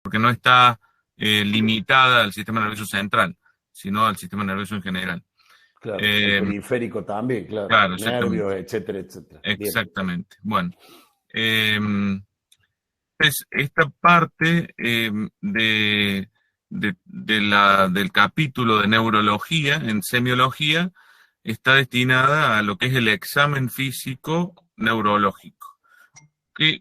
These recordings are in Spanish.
porque no está limitada al sistema nervioso central, sino al sistema nervioso en general. Claro, el periférico también, claro, Claro, nervios, exactamente. etcétera, etcétera. Bien. Exactamente. Bueno, eh, es esta parte del capítulo de neurología en semiología está destinada a lo que es el examen físico neurológico.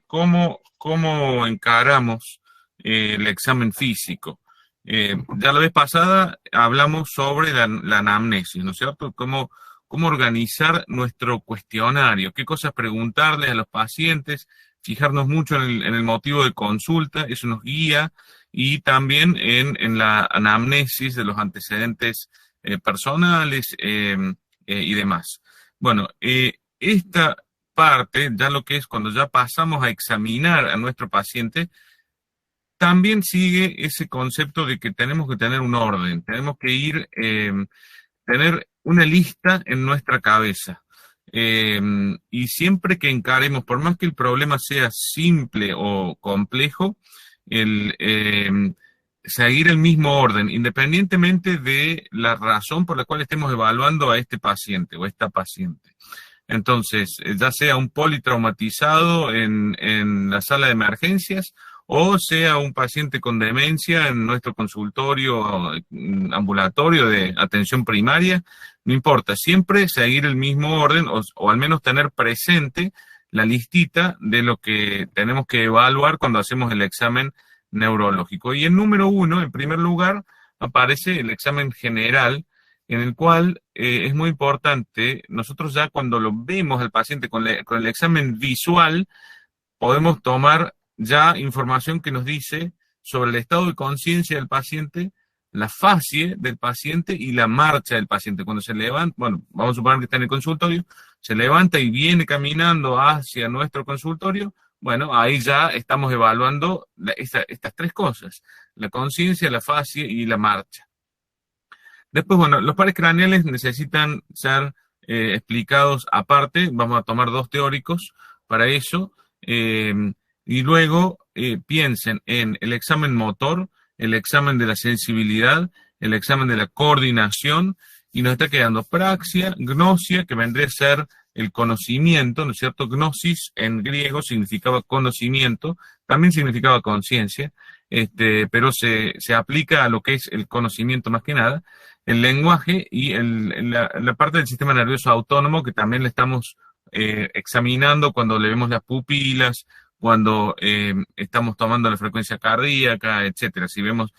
¿Cómo encaramos el examen físico? Ya la vez pasada hablamos sobre la anamnesis, ¿no es cierto? Cómo organizar nuestro cuestionario, qué cosas preguntarle a los pacientes, fijarnos mucho en el motivo de consulta, eso nos guía, y también en la anamnesis de los antecedentes personales y demás. Bueno, esta parte, ya lo que es cuando ya pasamos a examinar a nuestro paciente, también sigue ese concepto de que tenemos que tener un orden, tenemos que tener una lista en nuestra cabeza. Y siempre que encaremos, por más que el problema sea simple o complejo, seguir el mismo orden, independientemente de la razón por la cual estemos evaluando a este paciente o esta paciente. Entonces, ya sea un politraumatizado en la sala de emergencias o sea un paciente con demencia en nuestro consultorio ambulatorio de atención primaria, no importa, siempre seguir el mismo orden o al menos tener presente la listita de lo que tenemos que evaluar cuando hacemos el examen neurológico. Y en número uno, en primer lugar, aparece el examen general, en el cual es muy importante, nosotros ya cuando lo vemos al paciente con el examen visual, podemos tomar ya información que nos dice sobre el estado de conciencia del paciente, la fascie del paciente y la marcha del paciente. Cuando se levanta, bueno, vamos a suponer que está en el consultorio, se levanta y viene caminando hacia nuestro consultorio, bueno, ahí ya estamos evaluando estas tres cosas, la conciencia, la fascie y la marcha. Después, bueno, los pares craneales necesitan ser explicados aparte. Vamos a tomar dos teóricos para eso. Y luego piensen en el examen motor, el examen de la sensibilidad, el examen de la coordinación, y nos está quedando praxia, gnosia, que vendría a ser el conocimiento, ¿no es cierto? Gnosis en griego significaba conocimiento, también significaba conciencia, pero se aplica a lo que es el conocimiento más que nada, el lenguaje y la parte del sistema nervioso autónomo que también le estamos examinando cuando le vemos las pupilas, cuando estamos tomando la frecuencia cardíaca, etcétera. Si vemos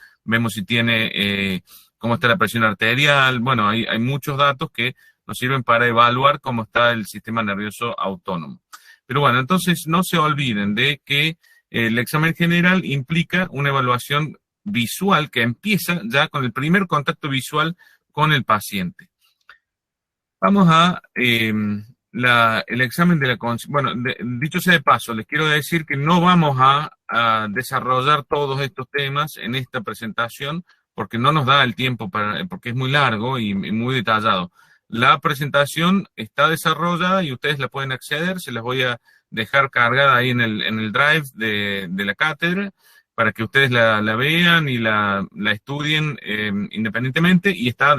si tiene, cómo está la presión arterial, bueno, hay muchos datos que nos sirven para evaluar cómo está el sistema nervioso autónomo. Pero bueno, entonces no se olviden de que el examen general implica una evaluación visual que empieza ya con el primer contacto visual con el paciente. Vamos a el examen de la conciencia. Bueno, dicho sea de paso, les quiero decir que no vamos a desarrollar todos estos temas en esta presentación porque no nos da el tiempo porque es muy largo y muy detallado. La presentación está desarrollada y ustedes la pueden acceder, se las voy a dejar cargada ahí en el drive de la cátedra para que ustedes la vean y la estudien independientemente, y está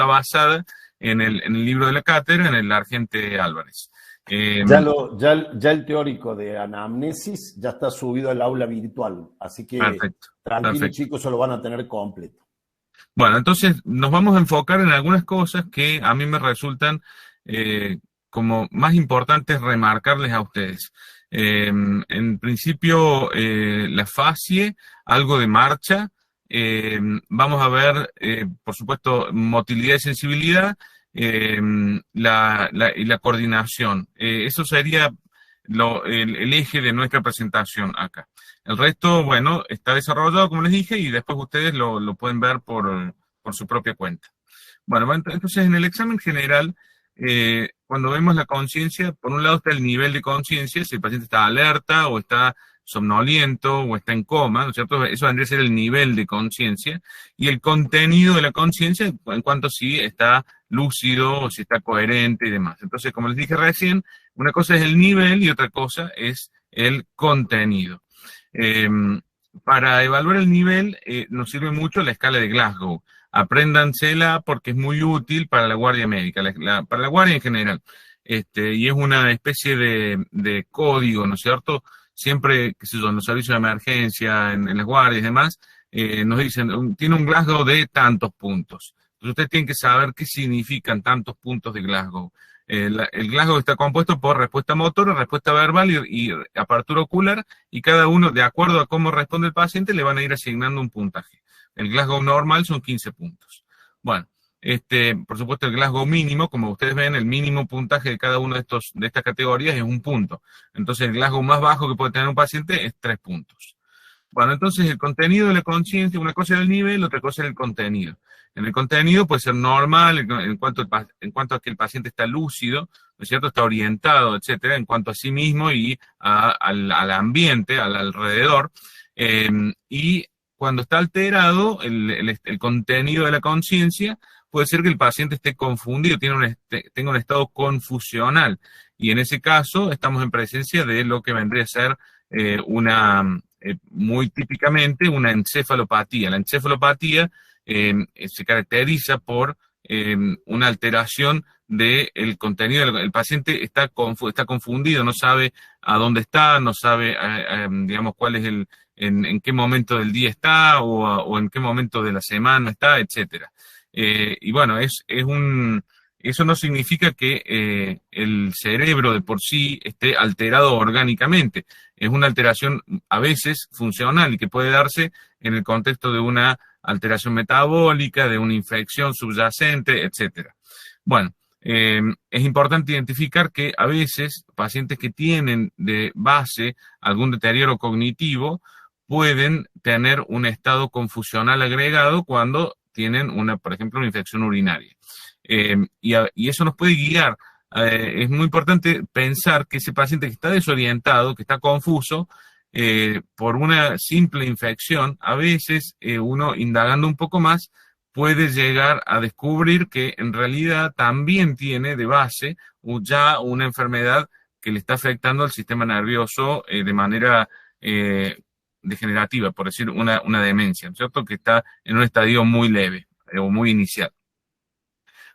basada en el libro de la cátedra, en el Argente Álvarez. Ya el teórico de anamnesis ya está subido al aula virtual, así que Perfecto, tranquilos perfecto. chicos, se lo van a tener completo. Bueno, entonces nos vamos a enfocar en algunas cosas que a mí me resultan como más importantes remarcarles a ustedes. En principio, la fascie, algo de marcha. Vamos a ver, por supuesto, motilidad y sensibilidad y la coordinación. Eso sería el eje de nuestra presentación acá. El resto, bueno, está desarrollado, como les dije, y después ustedes lo pueden ver por su propia cuenta. Bueno, entonces en el examen general, cuando vemos la conciencia, por un lado está el nivel de conciencia, si el paciente está alerta o está somnoliento o está en coma, ¿no es cierto? Eso vendría a ser el nivel de conciencia, y el contenido de la conciencia en cuanto a si está lúcido o si está coherente y demás. Entonces, como les dije recién, una cosa es el nivel y otra cosa es el contenido. para evaluar el nivel nos sirve mucho la escala de Glasgow. Apréndansela porque es muy útil para la guardia médica, para la guardia en general. Y es una especie de código, ¿no es cierto? Siempre, qué sé yo, en los servicios de emergencia, en las guardias y demás, nos dicen, tiene un Glasgow de tantos puntos. Entonces ustedes tienen que saber qué significan tantos puntos de Glasgow. El Glasgow está compuesto por respuesta motora, respuesta verbal y apertura ocular, y cada uno, de acuerdo a cómo responde el paciente, le van a ir asignando un puntaje. El Glasgow normal son 15 puntos. Bueno, por supuesto, el Glasgow mínimo, como ustedes ven, el mínimo puntaje de cada uno de estas categorías es 1 punto. Entonces, el Glasgow más bajo que puede tener un paciente es 3 puntos. Bueno, entonces el contenido de la conciencia, una cosa es el nivel, otra cosa es el contenido. En el contenido puede ser normal en cuanto a que el paciente está lúcido, ¿no es cierto? Está orientado, etcétera, en cuanto a sí mismo y al ambiente, al alrededor. Y cuando está alterado, el contenido de la conciencia, puede ser que el paciente esté confundido, tenga un estado confusional. Y en ese caso, estamos en presencia de lo que vendría a ser muy típicamente una encefalopatía. La encefalopatía se caracteriza por una alteración del contenido. El paciente está confundido, no sabe a dónde está, no sabe, digamos, cuál es en qué momento del día está o en qué momento de la semana está, etcétera. Y bueno, eso no significa que el cerebro de por sí esté alterado orgánicamente. Es una alteración a veces funcional y que puede darse en el contexto de una alteración metabólica, de una infección subyacente, etcétera. Bueno, es importante identificar que a veces pacientes que tienen de base algún deterioro cognitivo pueden tener un estado confusional agregado cuando tienen por ejemplo, una infección urinaria. Y eso nos puede guiar. Es muy importante pensar que ese paciente que está desorientado, que está confuso, por una simple infección, a veces uno indagando un poco más puede llegar a descubrir que en realidad también tiene de base ya una enfermedad que le está afectando al sistema nervioso de manera degenerativa, por decir una demencia, ¿no es cierto? Que está en un estadio muy leve o muy inicial.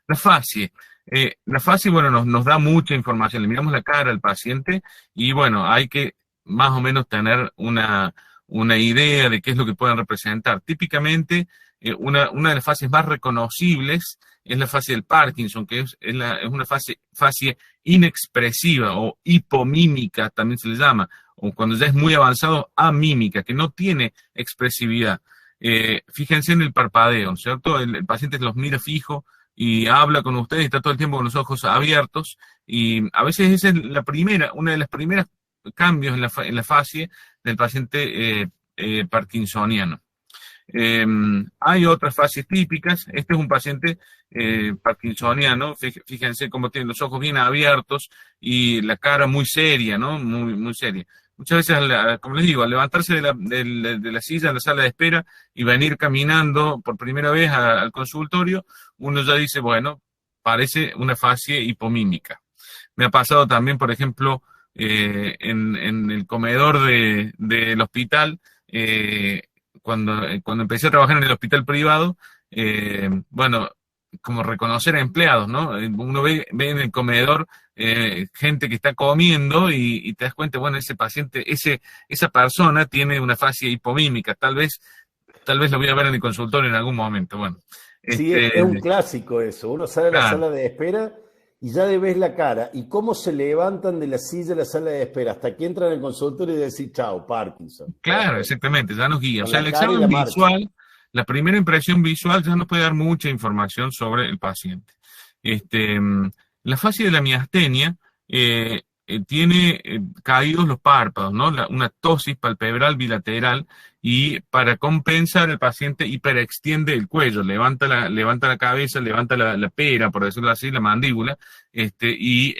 La fascie. La fascie, bueno, nos da mucha información. Le miramos la cara al paciente y, bueno, hay que más o menos tener una idea de qué es lo que pueden representar. Típicamente, una de las fases más reconocibles es la fase del Parkinson, que es una fascie inexpresiva o hipomímica, también se le llama, o cuando ya es muy avanzado, amímica, que no tiene expresividad. Fíjense en el parpadeo, ¿cierto? El paciente los mira fijo y habla con ustedes, está todo el tiempo con los ojos abiertos, y a veces esa es una de las primeras cambios en la fascie del paciente parkinsoniano. Hay otras fases típicas. Este es un paciente parkinsoniano, fíjense cómo tiene los ojos bien abiertos y la cara muy seria, ¿no? Muy, muy seria. Muchas veces, como les digo, al levantarse de la silla en la sala de espera y venir caminando por primera vez al consultorio, uno ya dice, bueno, parece una fascie hipomímica. Me ha pasado también, por ejemplo, en el comedor del hospital, cuando empecé a trabajar en el hospital privado, bueno, como reconocer a empleados, ¿no? Uno ve en el comedor gente que está comiendo y te das cuenta, bueno, ese paciente, esa persona tiene una fascia hipomímica, tal vez lo voy a ver en el consultorio en algún momento, bueno. Sí, es un clásico eso. Uno sale a la sala de espera y ya le ves la cara y cómo se levantan de la silla de la sala de espera hasta que entran al consultorio y decís, chao, Parkinson. Claro, exactamente, ya nos guía. O sea, el examen visual, la primera impresión visual ya nos puede dar mucha información sobre el paciente. La fascia de la miastenia tiene caídos los párpados, ¿no? Una ptosis palpebral bilateral, y para compensar el paciente hiperextiende el cuello, levanta la cabeza, levanta la pera, por decirlo así, la mandíbula, y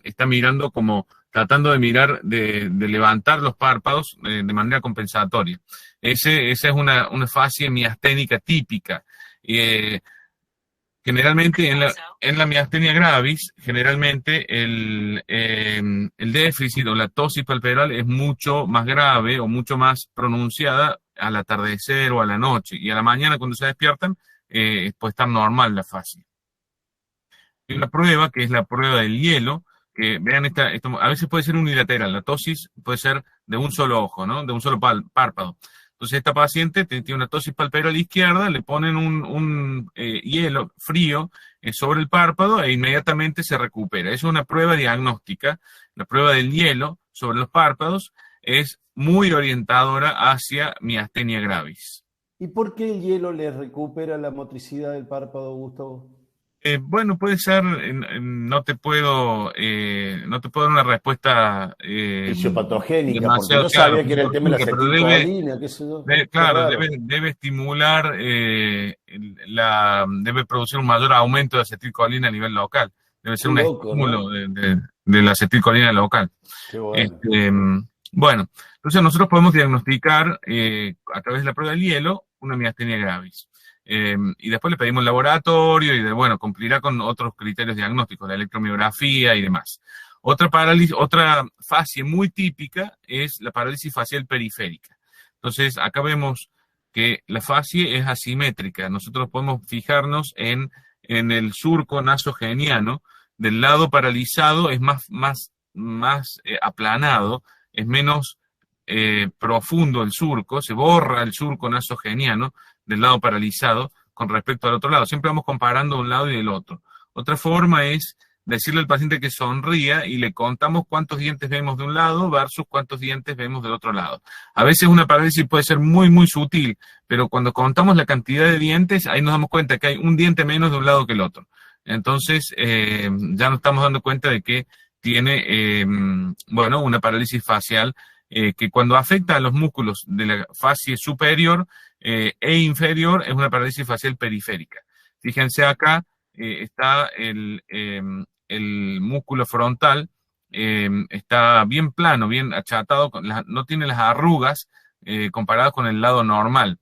está mirando como tratando de mirar, de levantar los párpados de manera compensatoria. Esa es una fascia miasténica típica. Generalmente en la miastenia gravis, generalmente el déficit o la tosis palpebral es mucho más grave o mucho más pronunciada al atardecer o a la noche. Y a la mañana cuando se despiertan, puede estar normal la fascia. Hay una prueba que es la prueba del hielo, que vean esto, a veces puede ser unilateral, la tosis puede ser de un solo ojo, ¿no? De un solo párpado. Entonces esta paciente tiene una tosis palpebral izquierda, le ponen un hielo frío sobre el párpado e inmediatamente se recupera. Es una prueba diagnóstica. La prueba del hielo sobre los párpados es muy orientadora hacia miastenia gravis. ¿Y por qué el hielo le recupera la motricidad del párpado, Gustavo? Bueno, puede ser, no te puedo dar una respuesta fisiopatogénica, porque demasiado no sabía clara, que era el tema de la pero acetilcolina, qué sé yo. claro, debe estimular, debe producir un mayor aumento de acetilcolina a nivel local. Debe ser un estímulo, ¿no?, de la acetilcolina local. Qué bueno. Bueno, entonces nosotros podemos diagnosticar a través de la prueba del hielo una miastenia gravis. Y después le pedimos laboratorio y cumplirá con otros criterios diagnósticos, la electromiografía y demás. Otra fascia muy típica es la parálisis facial periférica. Entonces, acá vemos que la fascia es asimétrica. Nosotros podemos fijarnos en el surco nasogeniano. Del lado paralizado es más aplanado, es menos profundo el surco, se borra el surco nasogeniano del lado paralizado con respecto al otro lado. Siempre vamos comparando un lado y el otro. Otra forma es decirle al paciente que sonría y le contamos cuántos dientes vemos de un lado versus cuántos dientes vemos del otro lano. A veces una parálisis puede ser muy, muy sutil, pero cuando contamos la cantidad de dientes, ahí nos damos cuenta que hay un diente menos de un lado que el otro. Entonces, ya nos estamos dando cuenta de que tiene, una parálisis facial que cuando afecta a los músculos de la fascia superior e inferior es una parálisis facial periférica. Fíjense acá, está el músculo frontal, está bien plano, bien achatado, no tiene las arrugas comparadas con el lado normal.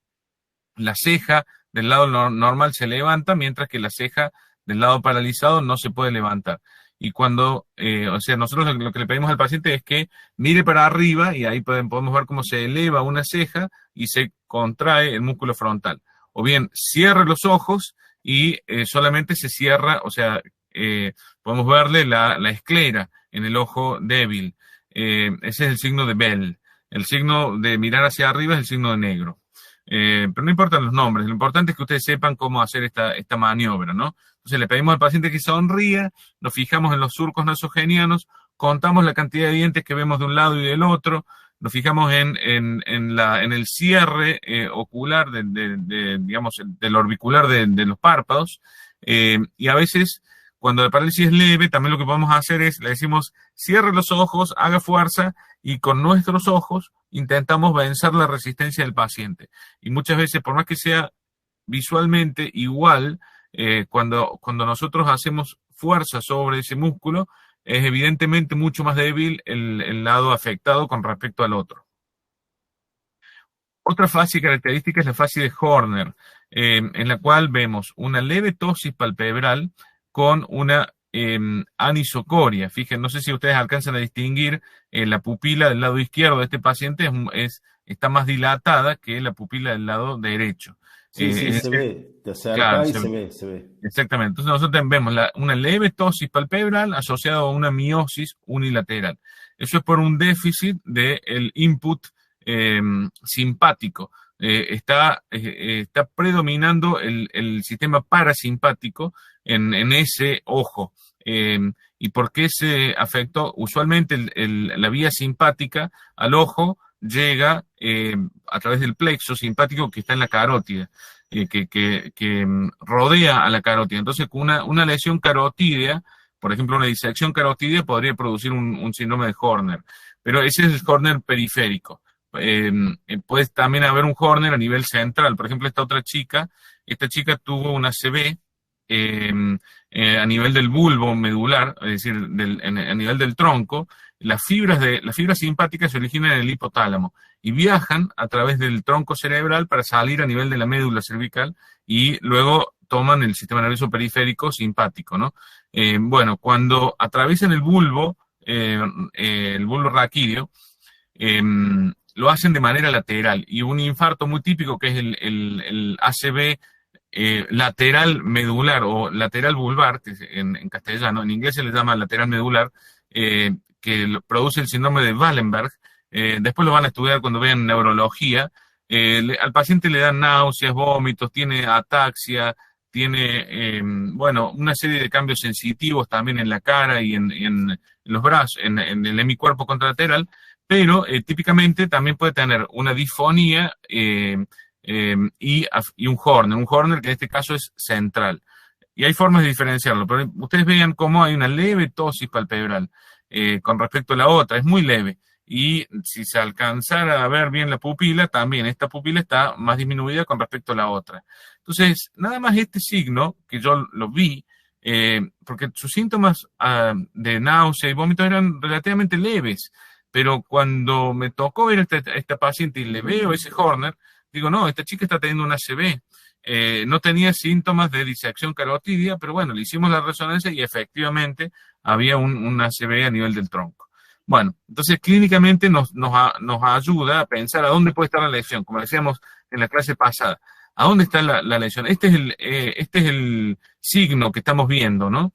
La ceja del lado normal se levanta, mientras que la ceja del lado paralizado no se puede levantar. Y cuando, nosotros lo que le pedimos al paciente es que mire para arriba y ahí podemos ver cómo se eleva una ceja y se contrae el músculo frontal. O bien, cierre los ojos y solamente se cierra, podemos verle la esclera en el ojo débil. Ese es el signo de Bell. El signo de mirar hacia arriba es el signo de negro. Pero no importan los nombres, lo importante es que ustedes sepan cómo hacer esta maniobra, ¿no? Entonces le pedimos al paciente que sonría, nos fijamos en los surcos nasogenianos, contamos la cantidad de dientes que vemos de un lado y del otro, nos fijamos en el cierre ocular del orbicular de los párpados, y a veces cuando la parálisis es leve, también lo que podemos hacer es, le decimos, cierre los ojos, haga fuerza, y con nuestros ojos intentamos vencer la resistencia del paciente. Y muchas veces, por más que sea visualmente igual, cuando nosotros hacemos fuerza sobre ese músculo, es evidentemente mucho más débil el lado afectado con respecto al otro. Otra fascia característica es la fascia de Horner, en la cual vemos una leve tosis palpebral con una anisocoria. Fíjense, no sé si ustedes alcanzan a distinguir la pupila del lado izquierdo de este paciente está más dilatada que la pupila del lado derecho. Sí, se ve, te acerca y se ve. Exactamente, entonces nosotros vemos una leve tosis palpebral asociada a una miosis unilateral. Eso es por un déficit del input simpático. Está predominando el sistema parasimpático en ese ojo. ¿Y por qué se afectó? Usualmente la vía simpática al ojo llega a través del plexo simpático que está en la carótida, que rodea a la carótida. Entonces, con una lesión carotídea, por ejemplo, una disección carotídea podría producir un síndrome de Horner, pero ese es el Horner periférico. Puede también haber un Horner a nivel central. Por ejemplo, esta chica tuvo una ACV a nivel del bulbo medular, es decir, a nivel del tronco. Las fibras simpáticas se originan en el hipotálamo y viajan a través del tronco cerebral para salir a nivel de la médula cervical y luego toman el sistema nervioso periférico simpático, ¿no? Bueno, cuando atraviesan el bulbo raquídeo, lo hacen de manera lateral, y un infarto muy típico, que es el ACV lateral medular o lateral vulvar, que en castellano, en inglés se le llama lateral medular, que produce el síndrome de Wallenberg. Después lo van a estudiar cuando vean neurología. Al paciente le dan náuseas, vómitos, tiene ataxia, tiene, bueno, una serie de cambios sensitivos también en la cara y en los brazos, en el hemicuerpo contralateral, pero típicamente también puede tener una disfonía y un Horner que en este caso es central. Y hay formas de diferenciarlo, pero ustedes vean cómo hay una leve ptosis palpebral con respecto a la otra, es muy leve. Y si se alcanzara a ver bien la pupila, también esta pupila está más disminuida con respecto a la otra. Entonces, nada más este signo, que yo lo vi, porque sus síntomas de náusea y vómitos eran relativamente leves, pero cuando me tocó ver a esta paciente y le veo ese Horner, digo, no, esta chica está teniendo una ACV. No tenía síntomas de disección carotidia, pero bueno, le hicimos la resonancia y efectivamente había un ACV a nivel del tronco. Bueno, entonces clínicamente nos ayuda a pensar a dónde puede estar la lesión, como decíamos en la clase pasada. ¿A dónde está la lesión? Este es el signo que estamos viendo, ¿no?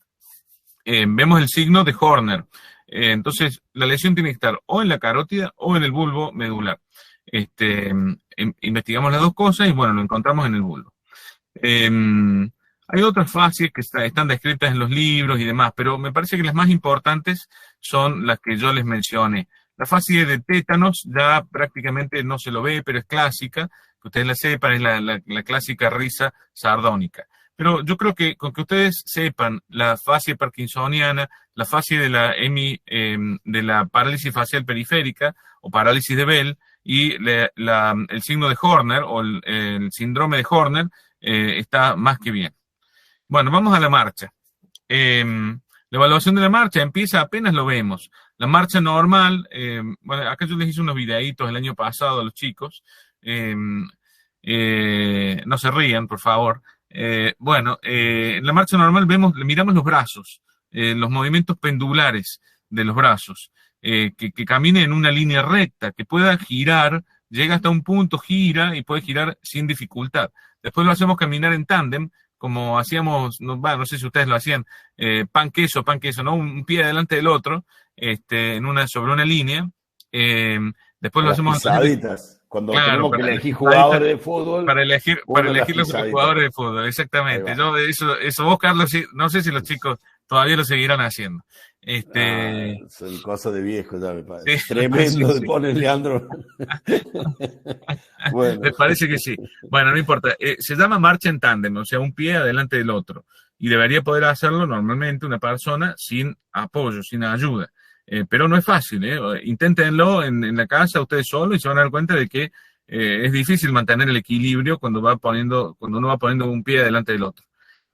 Vemos el signo de Horner. Entonces, la lesión tiene que estar o en la carótida o en el bulbo medular. Investigamos las dos cosas y, bueno, lo encontramos en el bulbo. Hay otras fases que están descritas en los libros y demás, pero me parece que las más importantes son las que yo les mencioné. La fase de tétanos ya prácticamente no se lo ve, pero es clásica, que ustedes la sepan, es la clásica risa sardónica. Pero yo creo que con que ustedes sepan la fase parkinsoniana, la fase de la parálisis facial periférica o parálisis de Bell y el signo de Horner o el síndrome de Horner, está más que bien. Bueno, vamos a la marcha. La evaluación de la marcha empieza apenas lo vemos. La marcha normal, bueno, acá yo les hice unos videitos el año pasado a los chicos. No se rían, por favor. En la marcha normal miramos los brazos, los movimientos pendulares de los brazos, que camine en una línea recta, que pueda girar, llega hasta un punto, gira y puede girar sin dificultad. Después lo hacemos caminar en tándem, como hacíamos, no sé si ustedes lo hacían, pan queso, ¿no? Un pie adelante del otro, sobre una línea. Después lo hacemos pisaditas, cuando tenemos que elegir jugadores de fútbol. Para elegir los jugadores de fútbol, exactamente. Eso vos, Carlos, no sé si los chicos todavía lo seguirán haciendo. Son cosas de viejo ya, me parece. Sí, tremendo de poner Leandro. Bueno. Me parece que sí. Bueno, no importa. Se llama marcha en tándem, o sea, un pie adelante del otro. Y debería poder hacerlo normalmente una persona sin apoyo, sin ayuda. Pero no es fácil, Inténtenlo en la casa ustedes solos y se van a dar cuenta de que es difícil mantener el equilibrio cuando uno va poniendo un pie adelante del otro.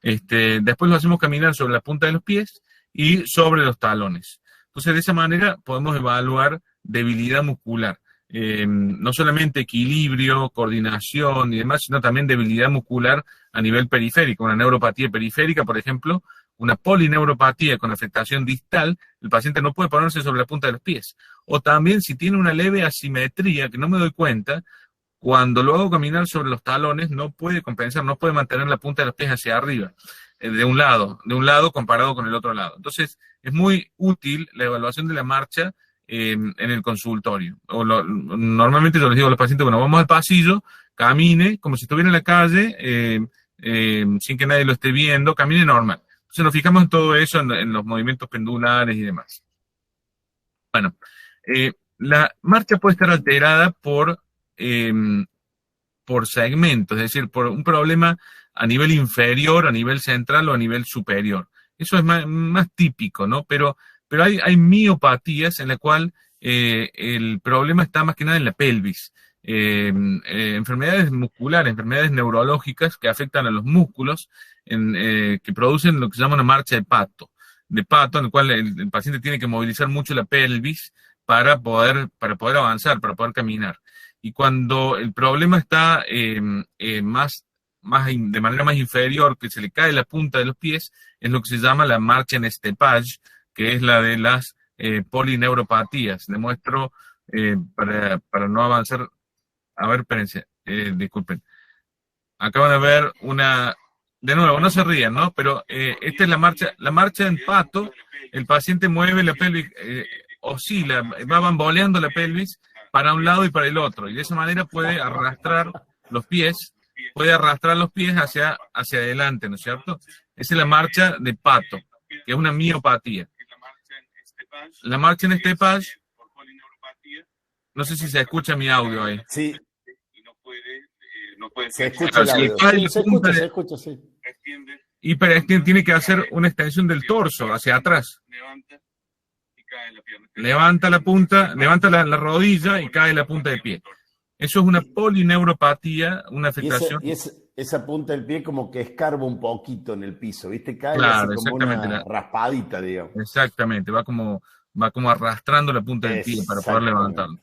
Después lo hacemos caminar sobre la punta de los pies y sobre los talones. Entonces, de esa manera podemos evaluar debilidad muscular. No solamente equilibrio, coordinación y demás, sino también debilidad muscular a nivel periférico. Una neuropatía periférica, por ejemplo, una polineuropatía con afectación distal, el paciente no puede ponerse sobre la punta de los pies. O también si tiene una leve asimetría, que no me doy cuenta, cuando lo hago caminar sobre los talones no puede compensar, no puede mantener la punta de los pies hacia arriba, de un lado comparado con el otro lado. Entonces, es muy útil la evaluación de la marcha en el consultorio. Normalmente yo les digo a los pacientes, bueno, vamos al pasillo, camine como si estuviera en la calle, sin que nadie lo esté viendo, camine normal. Entonces nos fijamos en todo eso, en los movimientos pendulares y demás. Bueno, la marcha puede estar alterada por segmentos, es decir, por un problema a nivel inferior, a nivel central o a nivel superior. Eso es más típico, ¿no? Pero hay miopatías en la cual el problema está más que nada en la pelvis. Enfermedades musculares, enfermedades neurológicas que afectan a los músculos, que producen lo que se llama una marcha de pato, en el cual el paciente tiene que movilizar mucho la pelvis para poder avanzar, para poder caminar. Y cuando el problema está más de manera más inferior, que se le cae la punta de los pies, es lo que se llama la marcha en Stepage, que es la de las polineuropatías. Le muestro, para no avanzar. A ver, espérense, disculpen. Acaban de ver de nuevo, no se rían, ¿no? Pero esta es la marcha en pato. El paciente mueve la pelvis, oscila, va bamboleando la pelvis para un lado y para el otro, y de esa manera puede arrastrar los pies hacia adelante, ¿no es cierto? Esa es la marcha de pato, que es una miopatía. La marcha en Stepage, no sé si se escucha mi audio ahí. Sí. Se escucha el audio. Se escucha, sí. Tiene que hacer una extensión del torso hacia atrás. Levanta la punta, levanta la rodilla y cae la punta del pie. Eso es una polineuropatía, una afectación. Y esa punta del pie como que escarba un poquito en el piso, ¿viste? Cae claro, así como una raspadita, digamos. Exactamente, va como arrastrando la punta del pie para poder levantarlo.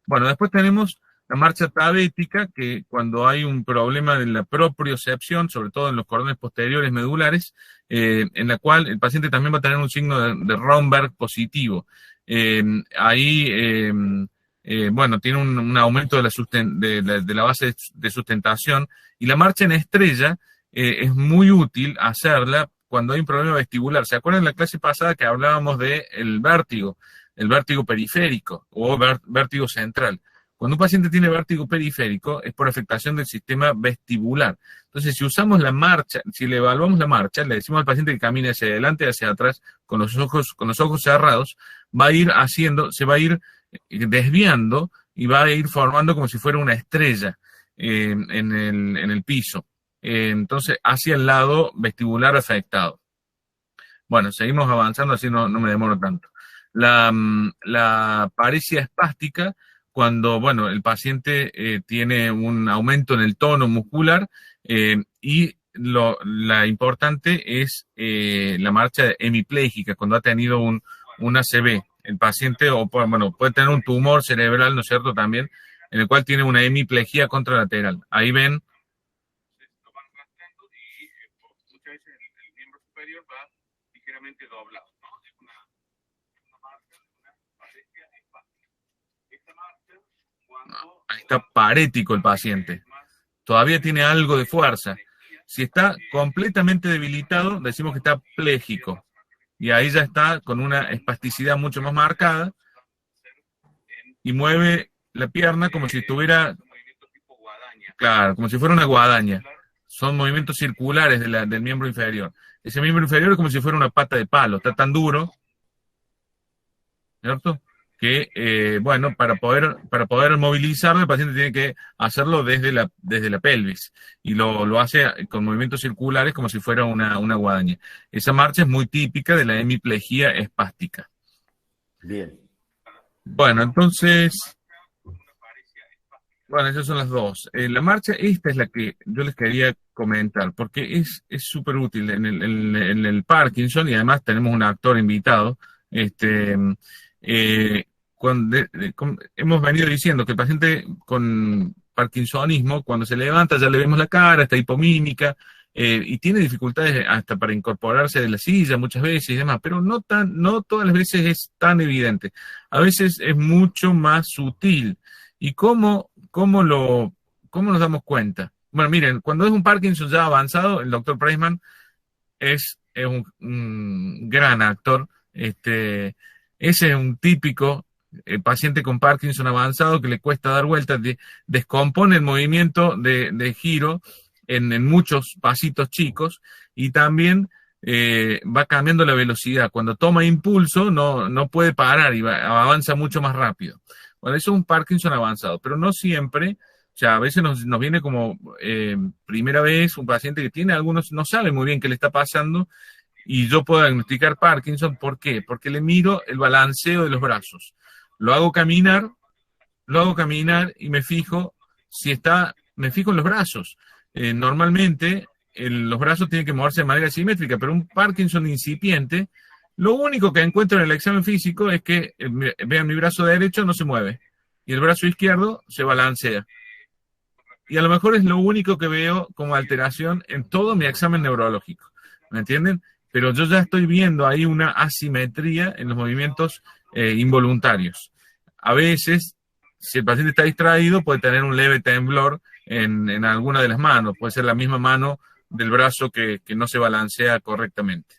Bueno, después tenemos la marcha tabética, que cuando hay un problema de la propriocepción, sobre todo en los cordones posteriores medulares, en la cual el paciente también va a tener un signo de Romberg positivo. Bueno, tiene un aumento de la base de sustentación, y la marcha en estrella es muy útil hacerla cuando hay un problema vestibular. ¿Se acuerdan en la clase pasada que hablábamos del vértigo periférico o vértigo central? Cuando un paciente tiene vértigo periférico es por afectación del sistema vestibular. Entonces, si usamos la marcha, si le evaluamos la marcha, le decimos al paciente que camine hacia adelante y hacia atrás con los ojos cerrados, se va a ir desviando y va a ir formando como si fuera una estrella en el piso. Entonces, hacia el lado vestibular afectado. Bueno, seguimos avanzando, así no me demoro tanto. La paresia espástica, cuando, bueno, el paciente tiene un aumento en el tono muscular, y la importante es la marcha hemipléjica, cuando ha tenido un ACV. El paciente, puede tener un tumor cerebral, ¿no es cierto?, también, en el cual tiene una hemiplegia contralateral. Ahí ven. Lo van arrastrando y muchas veces el miembro superior va ligeramente doblado, ¿no? Es una marcha, una paresia espástica. Esta marcha, ahí está parético el paciente. Todavía tiene algo de fuerza. Si está completamente debilitado, decimos que está pléjico. Y ahí ya está con una espasticidad mucho más marcada y mueve la pierna como si estuviera, claro, como si fuera una guadaña. Son movimientos circulares del miembro inferior. Ese miembro inferior es como si fuera una pata de palo, está tan duro, ¿cierto?, que, para poder movilizarlo, el paciente tiene que hacerlo desde la pelvis, y lo hace con movimientos circulares como si fuera una guadaña. Esa marcha es muy típica de la hemiplegia espástica. Bien. Bueno, entonces, esas son las dos. La marcha, esta es la que yo les quería comentar, porque es súper útil en el Parkinson, y además tenemos un actor invitado. Hemos venido diciendo que el paciente con parkinsonismo, cuando se levanta ya le vemos la cara, está hipomímica, y tiene dificultades hasta para incorporarse de la silla muchas veces y demás, pero no todas las veces es tan evidente. A veces es mucho más sutil. ¿Y cómo nos damos cuenta? Bueno, miren, cuando es un Parkinson ya avanzado, el doctor Preisman es un gran actor. Ese es un típico paciente con Parkinson avanzado que le cuesta dar vueltas, descompone el movimiento de giro en muchos pasitos chicos, y también va cambiando la velocidad. Cuando toma impulso no puede parar y avanza mucho más rápido. Bueno, eso es un Parkinson avanzado, pero no siempre. O sea, a veces nos viene como primera vez un paciente que tiene algunos, no sabe muy bien qué le está pasando, y yo puedo diagnosticar Parkinson. ¿Por qué? Porque le miro el balanceo de los brazos. Lo hago caminar y me fijo en los brazos. Normalmente los brazos tienen que moverse de manera simétrica, pero un Parkinson incipiente, lo único que encuentro en el examen físico es que, vean, mi brazo derecho no se mueve y el brazo izquierdo se balancea. y a lo mejor es lo único que veo como alteración en todo mi examen neurológico, ¿me entienden? Pero yo ya estoy viendo ahí una asimetría en los movimientos involuntarios. A veces, si el paciente está distraído, puede tener un leve temblor en alguna de las manos, puede ser la misma mano del brazo que no se balancea correctamente.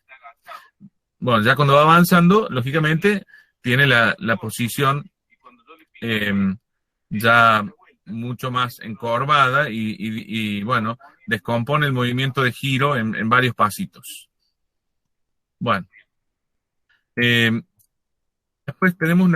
Bueno, ya cuando va avanzando, lógicamente, tiene la posición ya mucho más encorvada y, bueno, descompone el movimiento de giro en varios pasitos. Bueno. Después tenemos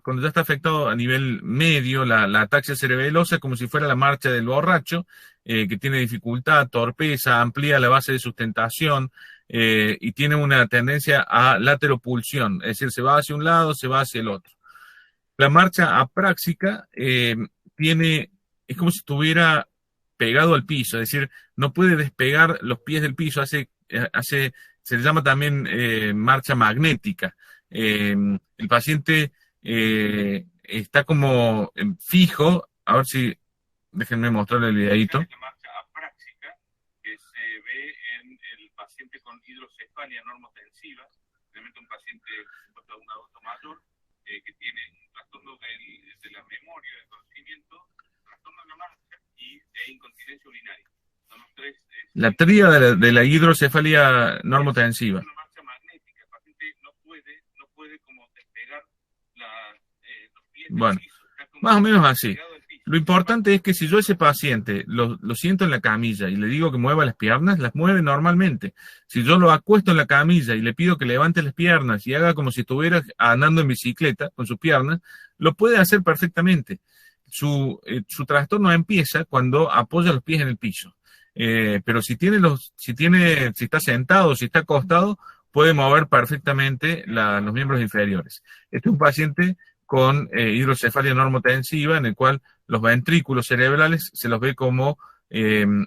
cuando ya está afectado a nivel medio, la ataxia cerebelosa, como si fuera la marcha del borracho, que tiene dificultad, torpeza, amplía la base de sustentación y tiene una tendencia a lateropulsión, es decir, se va hacia un lado, se va hacia el otro. La marcha apráxica es como si estuviera pegado al piso, es decir, no puede despegar los pies del piso, se le llama también marcha magnética. El paciente está como fijo, a ver si, déjenme mostrarle el videito. La marcha apráxica que se ve en el paciente con hidrocefalia normotensiva, realmente un paciente, un adulto mayor, que tiene un trastorno de la memoria, del conocimiento, trastorno de la marcha e incontinencia urinaria. Son los tres. La tríada de la hidrocefalia normotensiva. Bueno, más o menos así. Lo importante es que si yo a ese paciente lo siento en la camilla y le digo que mueva las piernas, las mueve normalmente. Si yo lo acuesto en la camilla y le pido que levante las piernas y haga como si estuviera andando en bicicleta con sus piernas, lo puede hacer perfectamente. Su trastorno empieza cuando apoya los pies en el piso. Pero si está sentado, si está acostado, puede mover perfectamente los miembros inferiores. Este es un paciente con hidrocefalia normotensiva, en el cual los ventrículos cerebrales se los ve como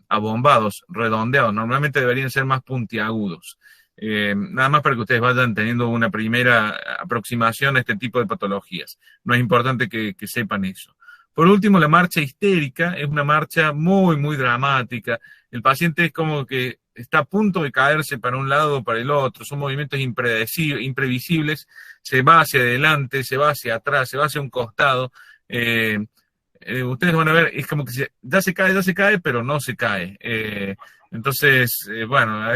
abombados, redondeados. Normalmente deberían ser más puntiagudos. Nada más para que ustedes vayan teniendo una primera aproximación a este tipo de patologías. No es importante que sepan eso. Por último, la marcha histérica es una marcha muy, muy dramática. El paciente es como que está a punto de caerse para un lado o para el otro, son movimientos imprevisibles, se va hacia adelante, se va hacia atrás, se va hacia un costado. Ustedes van a ver, es como que ya se cae, pero no se cae. Entonces, bueno,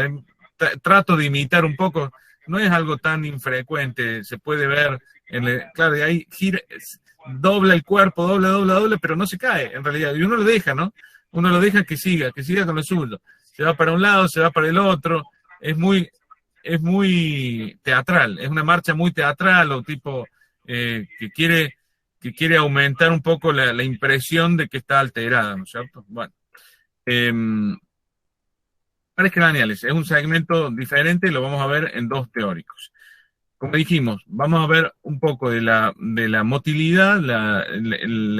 trato de imitar un poco, no es algo tan infrecuente, se puede ver, claro, de ahí dobla el cuerpo, dobla, pero no se cae, en realidad, y uno lo deja, ¿no? Uno lo deja que siga con lo suyo. Se va para un lado, se va para el otro, es muy teatral, es una marcha muy teatral o tipo que quiere aumentar un poco la impresión de que está alterada, ¿no es cierto? Bueno, pares craneales, es un segmento diferente, lo vamos a ver en dos teóricos. Como dijimos, vamos a ver un poco de la motilidad, la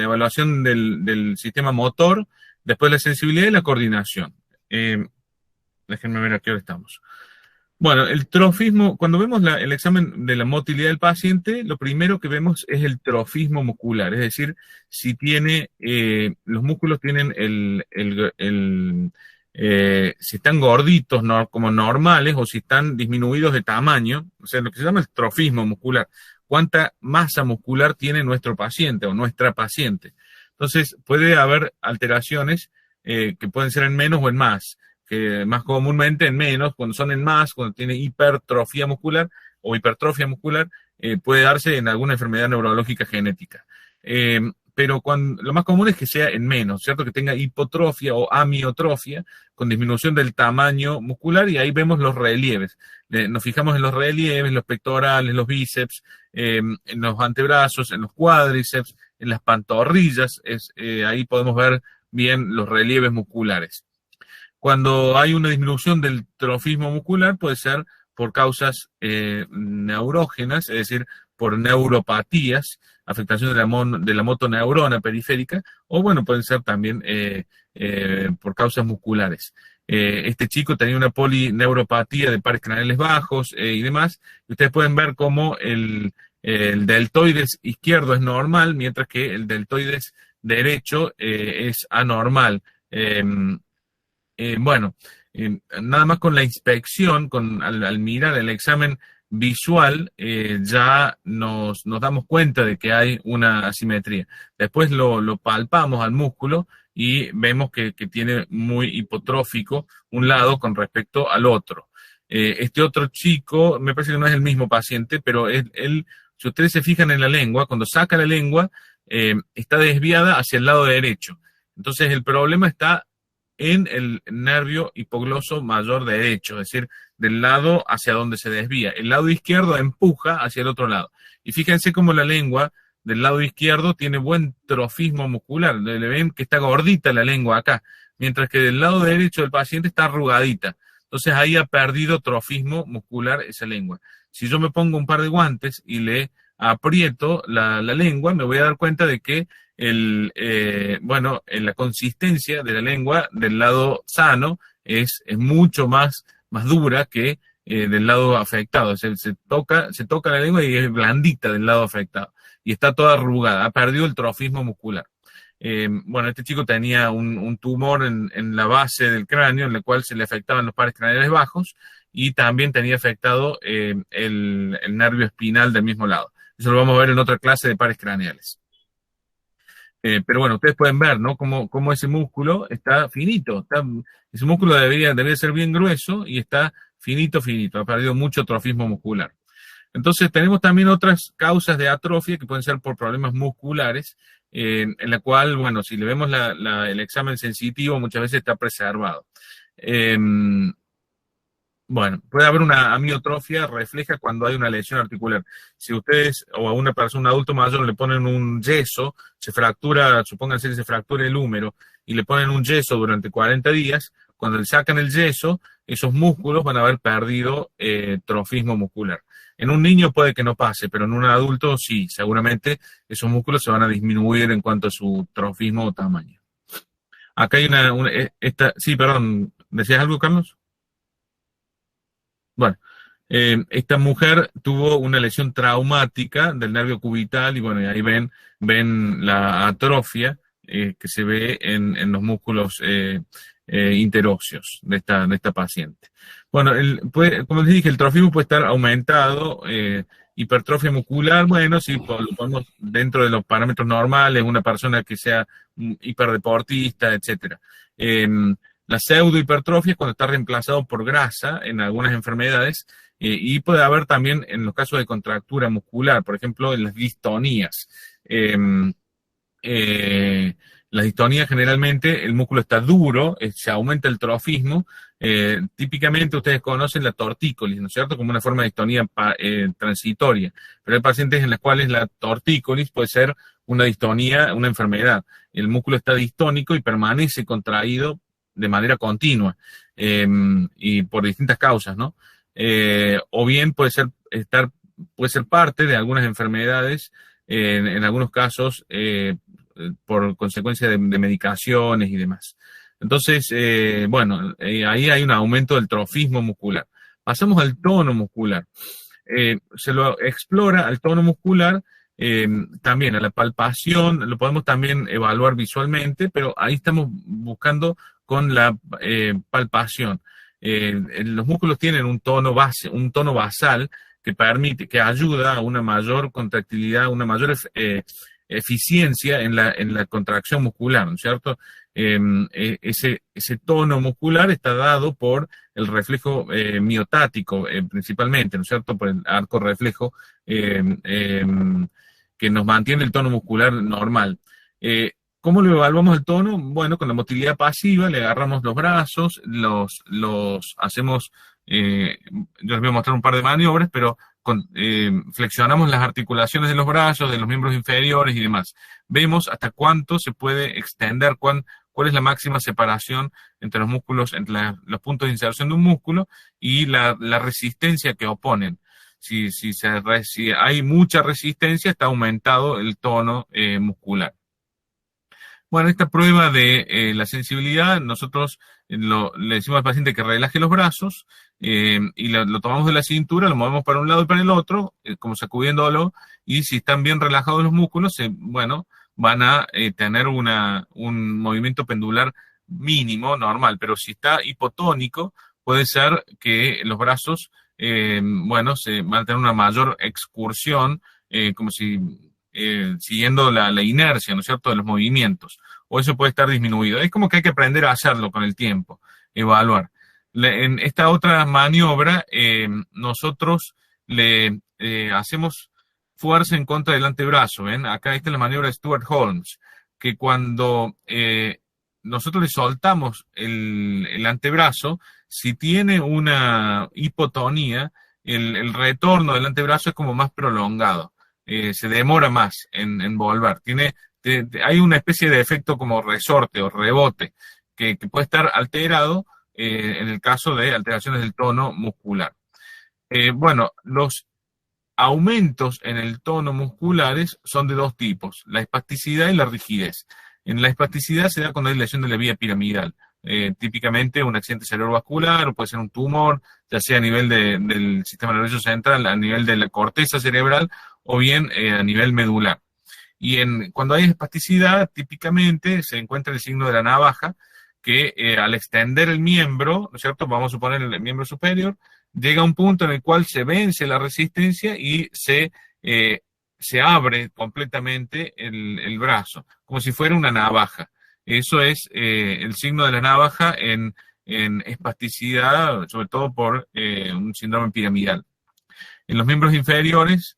evaluación del sistema motor, después la sensibilidad y la coordinación. Déjenme ver a qué hora estamos. Bueno, el trofismo, cuando vemos el examen de la motilidad del paciente, lo primero que vemos es el trofismo muscular, es decir, si los músculos tienen si están gorditos como normales o si están disminuidos de tamaño, o sea, lo que se llama el trofismo muscular, cuánta masa muscular tiene nuestro paciente o nuestra paciente. Entonces, puede haber alteraciones que pueden ser en menos o en más, que más comúnmente en menos, cuando son en más, cuando tiene hipertrofia muscular o hipertrofia muscular, puede darse en alguna enfermedad neurológica genética. Pero lo más común es que sea en menos, ¿cierto? Que tenga hipotrofia o amiotrofia, con disminución del tamaño muscular, y ahí vemos los relieves. Nos fijamos en los relieves, los pectorales, los bíceps, en los antebrazos, en los cuádriceps, en las pantorrillas, ahí podemos ver bien los relieves musculares. Cuando hay una disminución del trofismo muscular, puede ser por causas neurógenas, es decir, por neuropatías, afectación de la motoneurona periférica, o bueno, pueden ser también por causas musculares. Este chico tenía una polineuropatía de pares craneales bajos y demás, y ustedes pueden ver cómo el deltoides izquierdo es normal, mientras que el deltoides derecho es anormal. Bueno, nada más con la inspección, al mirar el examen visual, ya nos damos cuenta de que hay una asimetría. Después lo palpamos al músculo y vemos que tiene muy hipotrófico un lado con respecto al otro. Este otro chico, me parece que no es el mismo paciente, pero él, si ustedes se fijan en la lengua, cuando saca la lengua, está desviada hacia el lado derecho. Entonces el problema está en el nervio hipogloso mayor derecho, es decir, del lado hacia donde se desvía. El lado izquierdo empuja hacia el otro lado. Y fíjense cómo la lengua del lado izquierdo tiene buen trofismo muscular. Le ven que está gordita la lengua acá, mientras que del lado derecho del paciente está arrugadita. Entonces ahí ha perdido trofismo muscular esa lengua. Si yo me pongo un par de guantes y le aprieto la lengua, me voy a dar cuenta de que en la consistencia de la lengua del lado sano es mucho más dura que del lado afectado. Se toca la lengua y es blandita del lado afectado. Y está toda arrugada, ha perdido el trofismo muscular. Este chico tenía un tumor en la base del cráneo, en el cual se le afectaban los pares craneales bajos, y también tenía afectado el nervio espinal del mismo lado. Eso lo vamos a ver en otra clase de pares craneales. Pero bueno, ustedes pueden ver, ¿no? Cómo ese músculo está finito. Ese músculo debería ser bien grueso y está finito. Ha perdido mucho trofismo muscular. Entonces tenemos también otras causas de atrofia que pueden ser por problemas musculares, en la cual, bueno, si le vemos el examen sensitivo, muchas veces está preservado. Bueno, puede haber una amiotrofia refleja cuando hay una lesión articular. Si ustedes o a una persona, un adulto mayor, le ponen un yeso, se fractura, supónganse que se fractura el húmero, y le ponen un yeso durante 40 días, cuando le sacan el yeso, esos músculos van a haber perdido trofismo muscular. En un niño puede que no pase, pero en un adulto sí, seguramente esos músculos se van a disminuir en cuanto a su trofismo o tamaño. Acá hay sí, perdón, ¿decías algo, Carlos? Bueno, esta mujer tuvo una lesión traumática del nervio cubital y bueno, y ahí ven la atrofia que se ve en los músculos interóseos de esta paciente. Bueno, como les dije, el trofismo puede estar aumentado, hipertrofia muscular, bueno, sí, lo ponemos dentro de los parámetros normales, una persona que sea hiperdeportista, etcétera. La pseudohipertrofia es cuando está reemplazado por grasa en algunas enfermedades y puede haber también en los casos de contractura muscular, por ejemplo, en las distonías. Las distonías generalmente el músculo está duro, se aumenta el trofismo. Típicamente ustedes conocen la tortícolis, ¿no es cierto? Como una forma de distonía transitoria. Pero hay pacientes en las cuales la tortícolis puede ser una distonía, una enfermedad. El músculo está distónico y permanece contraído de manera continua y por distintas causas, ¿no? O bien puede ser parte de algunas enfermedades, en algunos casos por consecuencia de medicaciones y demás. Entonces, ahí hay un aumento del trofismo muscular. Pasamos al tono muscular. Se lo explora al tono muscular, también a la palpación, lo podemos también evaluar visualmente, pero ahí estamos buscando con la palpación. Los músculos tienen un tono basal que ayuda a una mayor contractilidad, una mayor eficiencia en la contracción muscular, ¿no es cierto? Ese tono muscular está dado por el reflejo miotático, principalmente, ¿no es cierto? Por el arco reflejo que nos mantiene el tono muscular normal. ¿Cómo lo evaluamos el tono? Bueno, con la motilidad pasiva le agarramos los brazos, los hacemos, yo les voy a mostrar un par de maniobras, pero flexionamos las articulaciones de los brazos, de los miembros inferiores y demás. Vemos hasta cuánto se puede extender, cuál es la máxima separación entre los músculos, entre los puntos de inserción de un músculo y la resistencia que oponen. Si hay mucha resistencia, está aumentado el tono muscular. Bueno, esta prueba de la sensibilidad, nosotros le decimos al paciente que relaje los brazos y lo tomamos de la cintura, lo movemos para un lado y para el otro, como sacudiéndolo, y si están bien relajados los músculos, van a tener un movimiento pendular mínimo, normal, pero si está hipotónico, puede ser que los brazos, bueno, se van a tener una mayor excursión, como si siguiendo la inercia, ¿no es cierto?, de los movimientos, o eso puede estar disminuido. Es como que hay que aprender a hacerlo con el tiempo, evaluar. En esta otra maniobra, nosotros le hacemos fuerza en contra del antebrazo, ¿ven? Acá esta es la maniobra de Stuart Holmes, que cuando nosotros le soltamos el antebrazo, si tiene una hipotonía, el retorno del antebrazo es como más prolongado, se demora más en volver. Hay una especie de efecto como resorte o rebote que puede estar alterado en el caso de alteraciones del tono muscular. Bueno, los aumentos en el tono musculares son de dos tipos, la espasticidad y la rigidez. En la espasticidad se da cuando hay lesión de la vía piramidal, típicamente un accidente cerebrovascular o puede ser un tumor, ya sea a nivel del sistema nervioso central, a nivel de la corteza cerebral o bien a nivel medular. Y cuando hay espasticidad, típicamente se encuentra el signo de la navaja, que al extender el miembro, ¿no es cierto? Vamos a suponer el miembro superior, llega a un punto en el cual se vence la resistencia y se abre completamente el brazo, como si fuera una navaja. Eso es el signo de la navaja en espasticidad, sobre todo por un síndrome piramidal. En los miembros inferiores,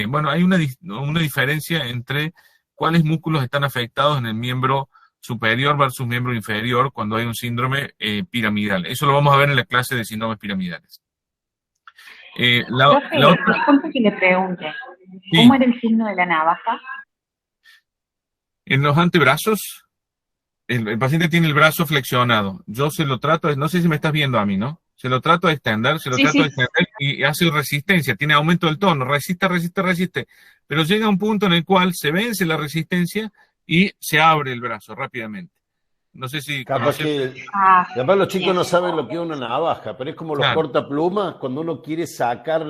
bueno, hay una diferencia entre cuáles músculos están afectados en el miembro superior versus miembro inferior cuando hay un síndrome piramidal. Eso lo vamos a ver en la clase de síndromes piramidales. Disculpe que le pregunte, ¿cómo era el signo de la navaja? En los antebrazos, el paciente tiene el brazo flexionado. Yo se lo trato, no sé si me estás viendo a mí, ¿no? Se lo trato de extender, y hace resistencia, tiene aumento del tono, resiste. Pero llega un punto en el cual se vence la resistencia y se abre el brazo rápidamente. No sé si... Capaz los chicos no saben lo que es una navaja, pero es como los cortaplumas, cuando uno quiere sacar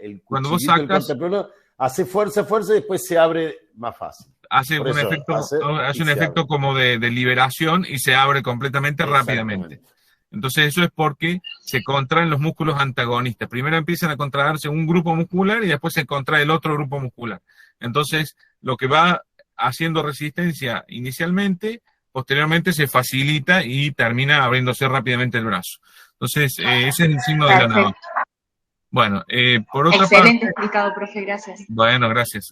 el cuchillito del cortapluma, hace fuerza y después se abre más fácil. Hace un efecto como de liberación y se abre completamente rápidamente. Entonces eso es porque se contraen los músculos antagonistas. Primero empiezan a contraerse un grupo muscular y después se contrae el otro grupo muscular. Entonces lo que va haciendo resistencia inicialmente, posteriormente se facilita y termina abriéndose rápidamente el brazo. Entonces ese es el signo de la navaja. Bueno, por otra Excelente explicado, profe, gracias. Bueno, gracias.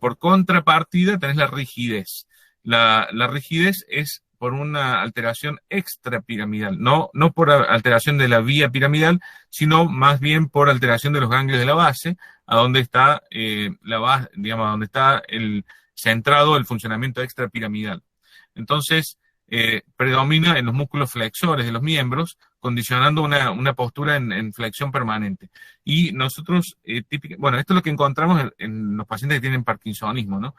Por contrapartida tenés la rigidez. La rigidez es por una alteración extrapiramidal, no por alteración de la vía piramidal, sino más bien por alteración de los ganglios de la base, a donde está la base, digamos, donde está centrado el funcionamiento extrapiramidal. Entonces, predomina en los músculos flexores de los miembros, condicionando una postura en flexión permanente. Y nosotros, bueno, esto es lo que encontramos en los pacientes que tienen parkinsonismo, ¿no?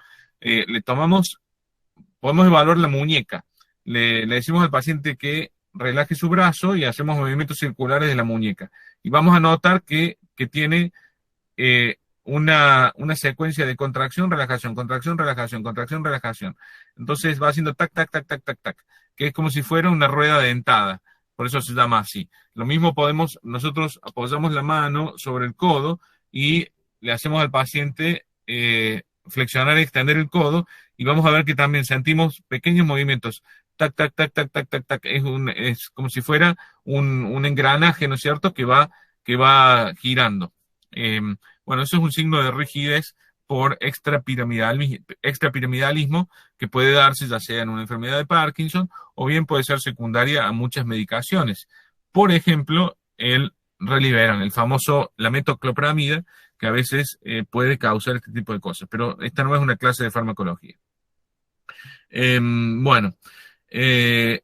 Podemos evaluar la muñeca. Le decimos al paciente que relaje su brazo y hacemos movimientos circulares de la muñeca. Y vamos a notar que tiene una secuencia de contracción, relajación, contracción, relajación, contracción, relajación. Entonces va haciendo tac, tac, tac, tac, tac, tac, que es como si fuera una rueda dentada. Por eso se llama así. Lo mismo nosotros apoyamos la mano sobre el codo y le hacemos al paciente flexionar y extender el codo y vamos a ver que también sentimos pequeños movimientos. Tac, tac, tac, tac, tac, tac, tac. Es como si fuera un engranaje, ¿no es cierto?, que va girando. Bueno, eso es un signo de rigidez por extrapiramidalismo que puede darse ya sea en una enfermedad de Parkinson o bien puede ser secundaria a muchas medicaciones. Por ejemplo, el Reliveran, la metoclopramida, que a veces puede causar este tipo de cosas, pero esta no es una clase de farmacología. Bueno,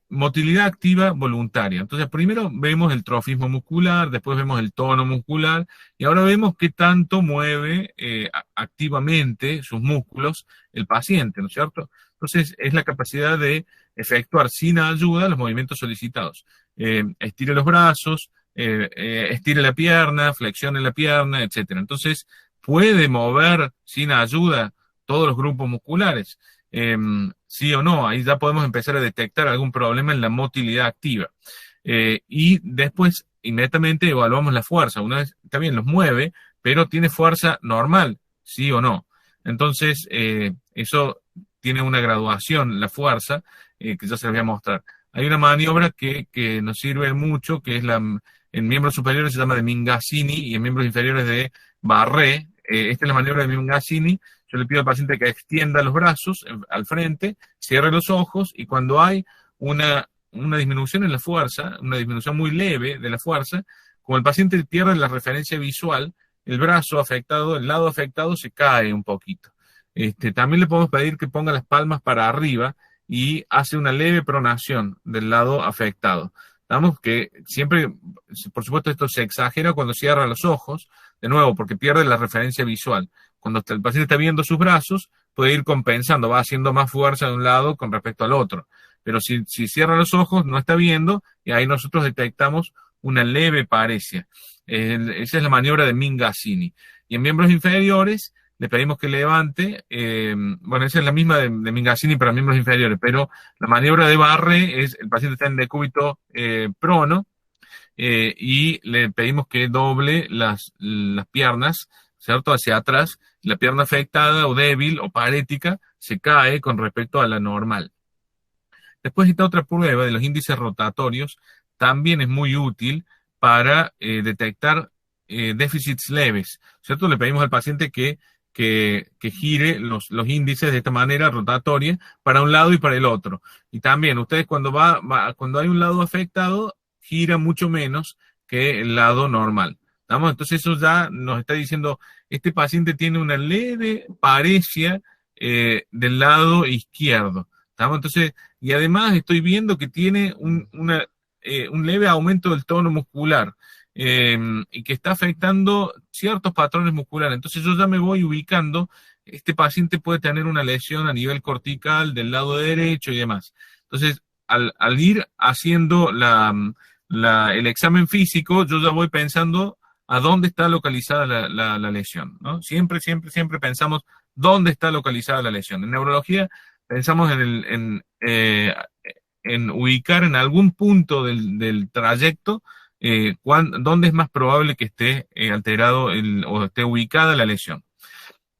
motilidad activa voluntaria. Entonces, primero vemos el trofismo muscular, después vemos el tono muscular, y ahora vemos qué tanto mueve activamente sus músculos el paciente, ¿no es cierto? Entonces, es la capacidad de efectuar sin ayuda los movimientos solicitados. Estire los brazos, estire la pierna, flexione la pierna, etcétera. Entonces, puede mover sin ayuda todos los grupos musculares. Sí o no, ahí ya podemos empezar a detectar algún problema en la motilidad activa. Y después, inmediatamente evaluamos la fuerza. Una vez también los mueve, pero tiene fuerza normal, sí o no. Entonces, eso tiene una graduación, la fuerza, que ya se les voy a mostrar. Hay una maniobra que nos sirve mucho, que es en miembros superiores se llama de Mingazzini y en miembros inferiores de Barré. Esta es la maniobra de Mingazzini. Yo le pido al paciente que extienda los brazos al frente, cierre los ojos y cuando hay una disminución en la fuerza, una disminución muy leve de la fuerza, como el paciente pierde la referencia visual, el brazo afectado, el lado afectado se cae un poquito. También le podemos pedir que ponga las palmas para arriba y hace una leve pronación del lado afectado. Vamos que siempre, por supuesto, esto se exagera cuando cierra los ojos, de nuevo, porque pierde la referencia visual. Cuando el paciente está viendo sus brazos, puede ir compensando, va haciendo más fuerza de un lado con respecto al otro. Pero si cierra los ojos, no está viendo, y ahí nosotros detectamos una leve paresia. Esa es la maniobra de Mingazzini. Y en miembros inferiores, le pedimos que levante, bueno, esa es la misma de Mingazzini para miembros inferiores, pero la maniobra de Barré es, el paciente está en decúbito prono, y le pedimos que doble las piernas, ¿cierto?, hacia atrás. La pierna afectada o débil o parética se cae con respecto a la normal. Después esta otra prueba de los índices rotatorios también es muy útil para detectar déficits leves, ¿cierto? Le pedimos al paciente que gire los índices de esta manera rotatoria para un lado y para el otro. Y también ustedes cuando hay un lado afectado, gira mucho menos que el lado normal. ¿Estamos? Entonces eso ya nos está diciendo, este paciente tiene una leve paresia del lado izquierdo. ¿Estamos? Entonces, y además estoy viendo que tiene un leve aumento del tono muscular y que está afectando ciertos patrones musculares. Entonces yo ya me voy ubicando, este paciente puede tener una lesión a nivel cortical del lado derecho y demás. Entonces, al ir haciendo el examen físico, yo ya voy pensando a dónde está localizada la lesión, ¿no? Siempre pensamos dónde está localizada la lesión. En neurología pensamos en ubicar en algún punto del trayecto dónde es más probable que esté alterado o esté ubicada la lesión.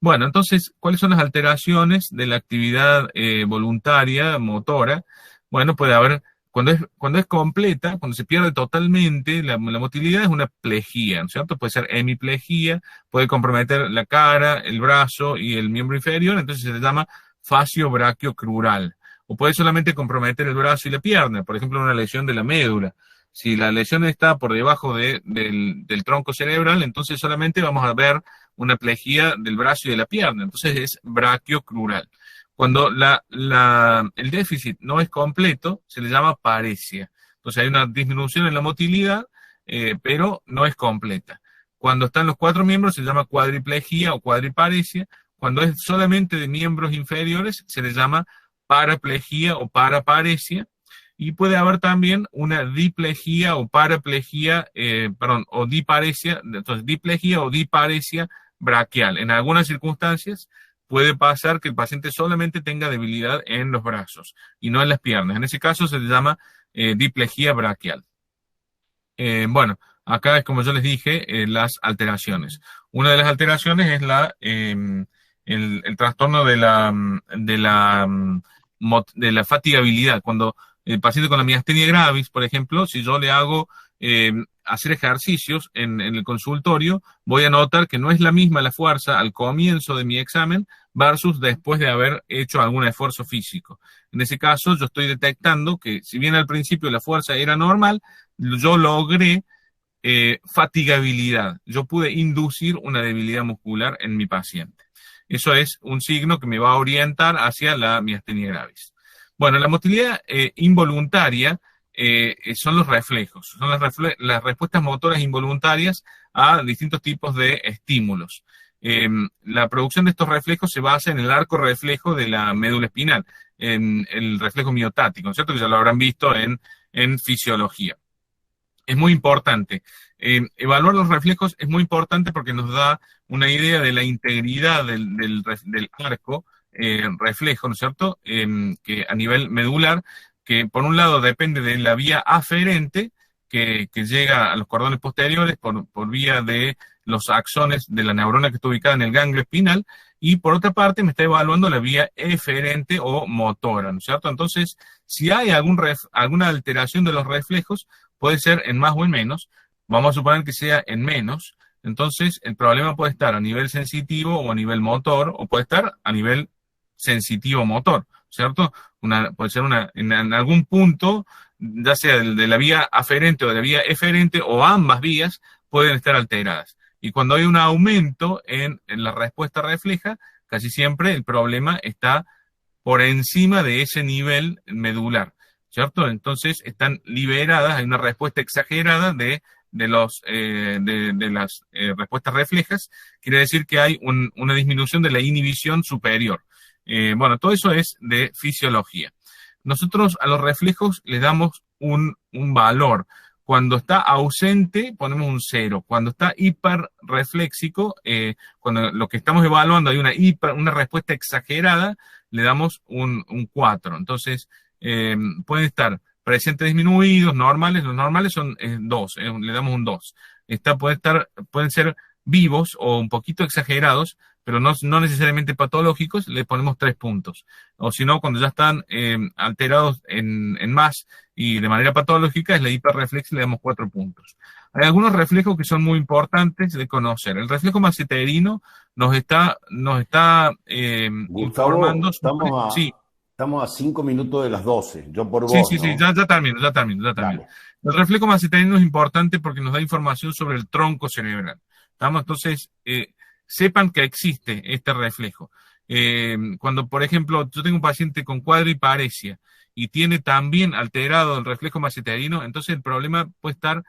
Bueno, entonces, ¿cuáles son las alteraciones de la actividad voluntaria, motora? Bueno, puede haber, cuando es completa, cuando se pierde totalmente, la motilidad es una plejía, ¿no es cierto? Puede ser hemiplegia, puede comprometer la cara, el brazo y el miembro inferior, entonces se le llama fascio brachiocrural. O puede solamente comprometer el brazo y la pierna, por ejemplo, una lesión de la médula. Si la lesión está por debajo del tronco cerebral, entonces solamente vamos a ver una plejía del brazo y de la pierna, entonces es brachiocrural. Cuando el déficit no es completo, se le llama paresia. Entonces hay una disminución en la motilidad, pero no es completa. Cuando están los 4 miembros se llama cuadriplegia o cuadriparesia. Cuando es solamente de miembros inferiores se le llama paraplegia o paraparesia. Y puede haber también una diplegia o paraplegia, o diparesia, entonces diplegia o diparesia braquial. En algunas circunstancias puede pasar que el paciente solamente tenga debilidad en los brazos y no en las piernas. En ese caso se le llama diplegia braquial. Bueno, acá es como yo les dije, las alteraciones. Una de las alteraciones es el trastorno de la fatigabilidad. Cuando el paciente con la miastenia gravis, por ejemplo, si yo le hago hacer ejercicios en el consultorio, voy a notar que no es la misma la fuerza al comienzo de mi examen versus después de haber hecho algún esfuerzo físico. En ese caso, yo estoy detectando que si bien al principio la fuerza era normal, yo logré fatigabilidad. Yo pude inducir una debilidad muscular en mi paciente. Eso es un signo que me va a orientar hacia la miastenia gravis. Bueno, la motilidad involuntaria son los reflejos, son las respuestas motoras involuntarias a distintos tipos de estímulos. La producción de estos reflejos se basa en el arco reflejo de la médula espinal, en el reflejo miotático, ¿cierto? Que ya lo habrán visto en fisiología. es muy importante. Evaluar los reflejos es muy importante porque nos da una idea de la integridad del arco reflejo, ¿no es cierto? Que a nivel medular, que por un lado depende de la vía aferente que llega a los cordones posteriores por vía de los axones de la neurona que está ubicada en el ganglio espinal, y por otra parte me está evaluando la vía eferente o motora, ¿no es cierto? Entonces, si hay alguna alteración de los reflejos, puede ser en más o en menos, vamos a suponer que sea en menos, entonces el problema puede estar a nivel sensitivo o a nivel motor, o puede estar a nivel sensitivo-motor, ¿cierto? Puede ser en algún punto, ya sea de la vía aferente o de la vía eferente, o ambas vías pueden estar alteradas. Y cuando hay un aumento en la respuesta refleja, casi siempre el problema está por encima de ese nivel medular, ¿cierto? Entonces están liberadas, hay una respuesta exagerada de las respuestas reflejas, quiere decir que hay una disminución de la inhibición superior. Bueno, todo eso es de fisiología. Nosotros a los reflejos les damos un valor. Cuando está ausente, ponemos un 0. Cuando está hiperrefléxico, cuando lo que estamos evaluando hay una respuesta exagerada, le damos un 4. Entonces, pueden estar presentes disminuidos, normales. Los normales son 2, le damos un 2. Pueden ser vivos o un poquito exagerados, pero no necesariamente patológicos, le ponemos 3 puntos. O si no, cuando ya están alterados en más y de manera patológica, es la hiperreflexia, le damos 4 puntos. Hay algunos reflejos que son muy importantes de conocer. El reflejo masseterino nos está Gustavo, informando sobre... Sí. Estamos a 5 minutos de las 12, yo por Sí, vos, sí, ¿no? sí, ya termino. Dale. El reflejo masseterino es importante porque nos da información sobre el tronco cerebral. ¿Estamos? Entonces, sepan que existe este reflejo. Cuando, por ejemplo, yo tengo un paciente con cuadriparesia y tiene también alterado el reflejo masseterino, entonces el problema puede estar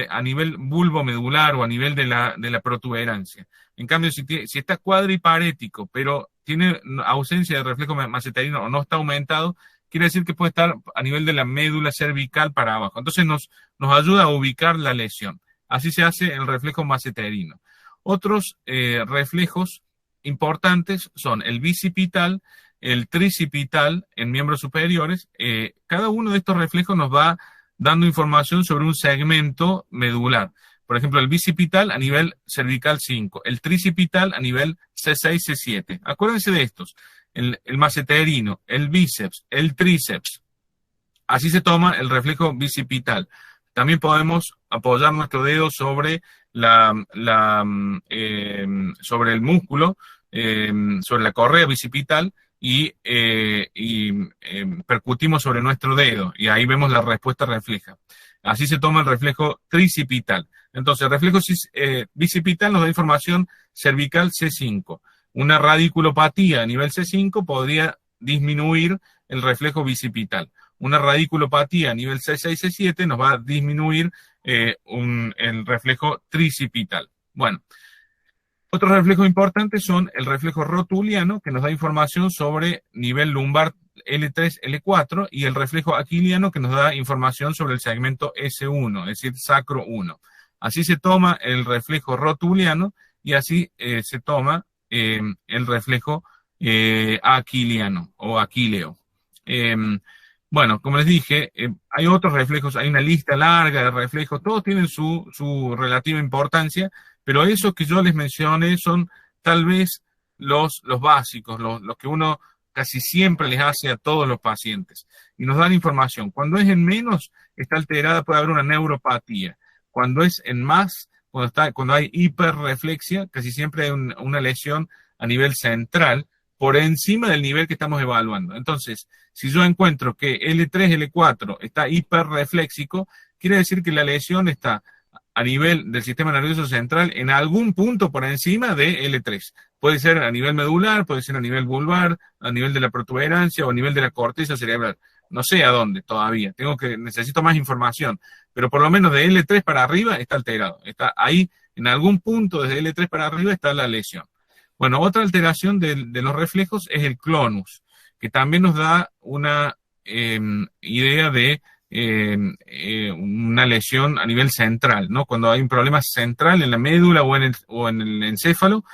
a nivel bulbomedular o a nivel de la protuberancia. En cambio, si está cuadriparético, pero tiene ausencia de reflejo masseterino o no está aumentado, quiere decir que puede estar a nivel de la médula cervical para abajo. Entonces nos ayuda a ubicar la lesión. Así se hace el reflejo masseterino. Otros reflejos importantes son el bicipital, el tricipital en miembros superiores. Cada uno de estos reflejos nos va dando información sobre un segmento medular. Por ejemplo, el bicipital a nivel cervical 5, el tricipital a nivel C6, C7. Acuérdense de estos, el masseterino, el bíceps, el tríceps. Así se toma el reflejo bicipital. También podemos apoyar nuestro dedo sobre sobre el músculo, sobre la correa bicipital y percutimos sobre nuestro dedo y ahí vemos la respuesta refleja. Así se toma el reflejo tricipital. Entonces, el reflejo bicipital nos da información cervical C5. Una radiculopatía a nivel C5 podría disminuir el reflejo bicipital. Una radiculopatía a nivel C6, C7 nos va a disminuir el reflejo tricipital. Bueno, otros reflejos importantes son el reflejo rotuliano, que nos da información sobre nivel lumbar L3, L4, y el reflejo aquiliano, que nos da información sobre el segmento S1, es decir, sacro 1. Así se toma el reflejo rotuliano y así se toma el reflejo aquiliano o aquileo. Bueno, como les dije, hay otros reflejos, hay una lista larga de reflejos, todos tienen su relativa importancia, pero esos que yo les mencioné son tal vez los básicos, los que uno casi siempre les hace a todos los pacientes. Y nos dan información. Cuando es en menos, está alterada, puede haber una neuropatía. Cuando es en más, cuando hay hiperreflexia, casi siempre hay una lesión a nivel central, por encima del nivel que estamos evaluando. Entonces, si yo encuentro que L3, L4 está hiperrefléxico, quiere decir que la lesión está a nivel del sistema nervioso central en algún punto por encima de L3. Puede ser a nivel medular, puede ser a nivel vulvar, a nivel de la protuberancia o a nivel de la corteza cerebral. No sé a dónde todavía, necesito más información, pero por lo menos de L3 para arriba está alterado. Está ahí, en algún punto desde L3 para arriba está la lesión. Bueno, otra alteración de los reflejos es el clonus, que también nos da una idea de un una lesión a nivel central, ¿no? Cuando hay un problema central en la médula o en el encéfalo,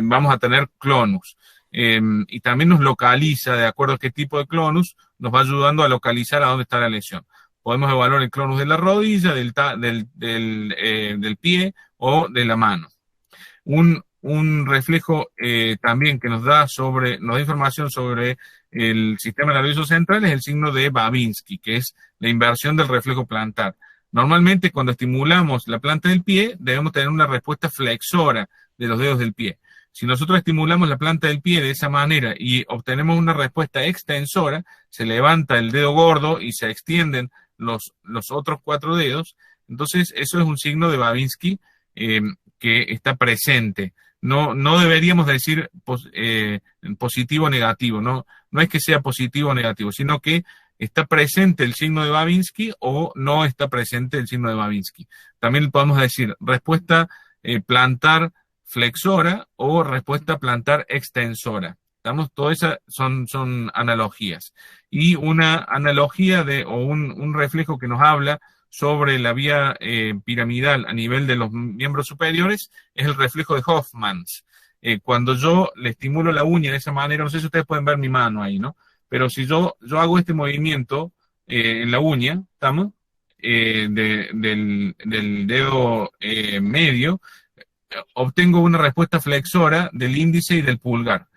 vamos a tener clonus. Y también nos localiza, de acuerdo a qué tipo de clonus, nos va ayudando a localizar a dónde está la lesión. Podemos evaluar el clonus de la rodilla, del pie o de la mano. Un reflejo también que nos da información sobre el sistema nervioso central es el signo de Babinski, que es la inversión del reflejo plantar. Normalmente cuando estimulamos la planta del pie debemos tener una respuesta flexora de los dedos del pie. Si nosotros estimulamos la planta del pie de esa manera y obtenemos una respuesta extensora, se levanta el dedo gordo y se extienden los otros 4 dedos, entonces eso es un signo de Babinski que está presente. No deberíamos decir positivo o negativo, no es que sea positivo o negativo, sino que está presente el signo de Babinski o no está presente el signo de Babinski. También podemos decir respuesta plantar flexora o respuesta plantar extensora. Todas esas son analogías. Y una analogía o un reflejo que nos habla sobre la vía piramidal a nivel de los miembros superiores es el reflejo de Hofmanns. Cuando yo le estimulo la uña de esa manera, no sé si ustedes pueden ver mi mano ahí, ¿no? Pero si yo hago este movimiento en la uña, ¿estamos? Del dedo medio, obtengo una respuesta flexora del índice y del pulgar.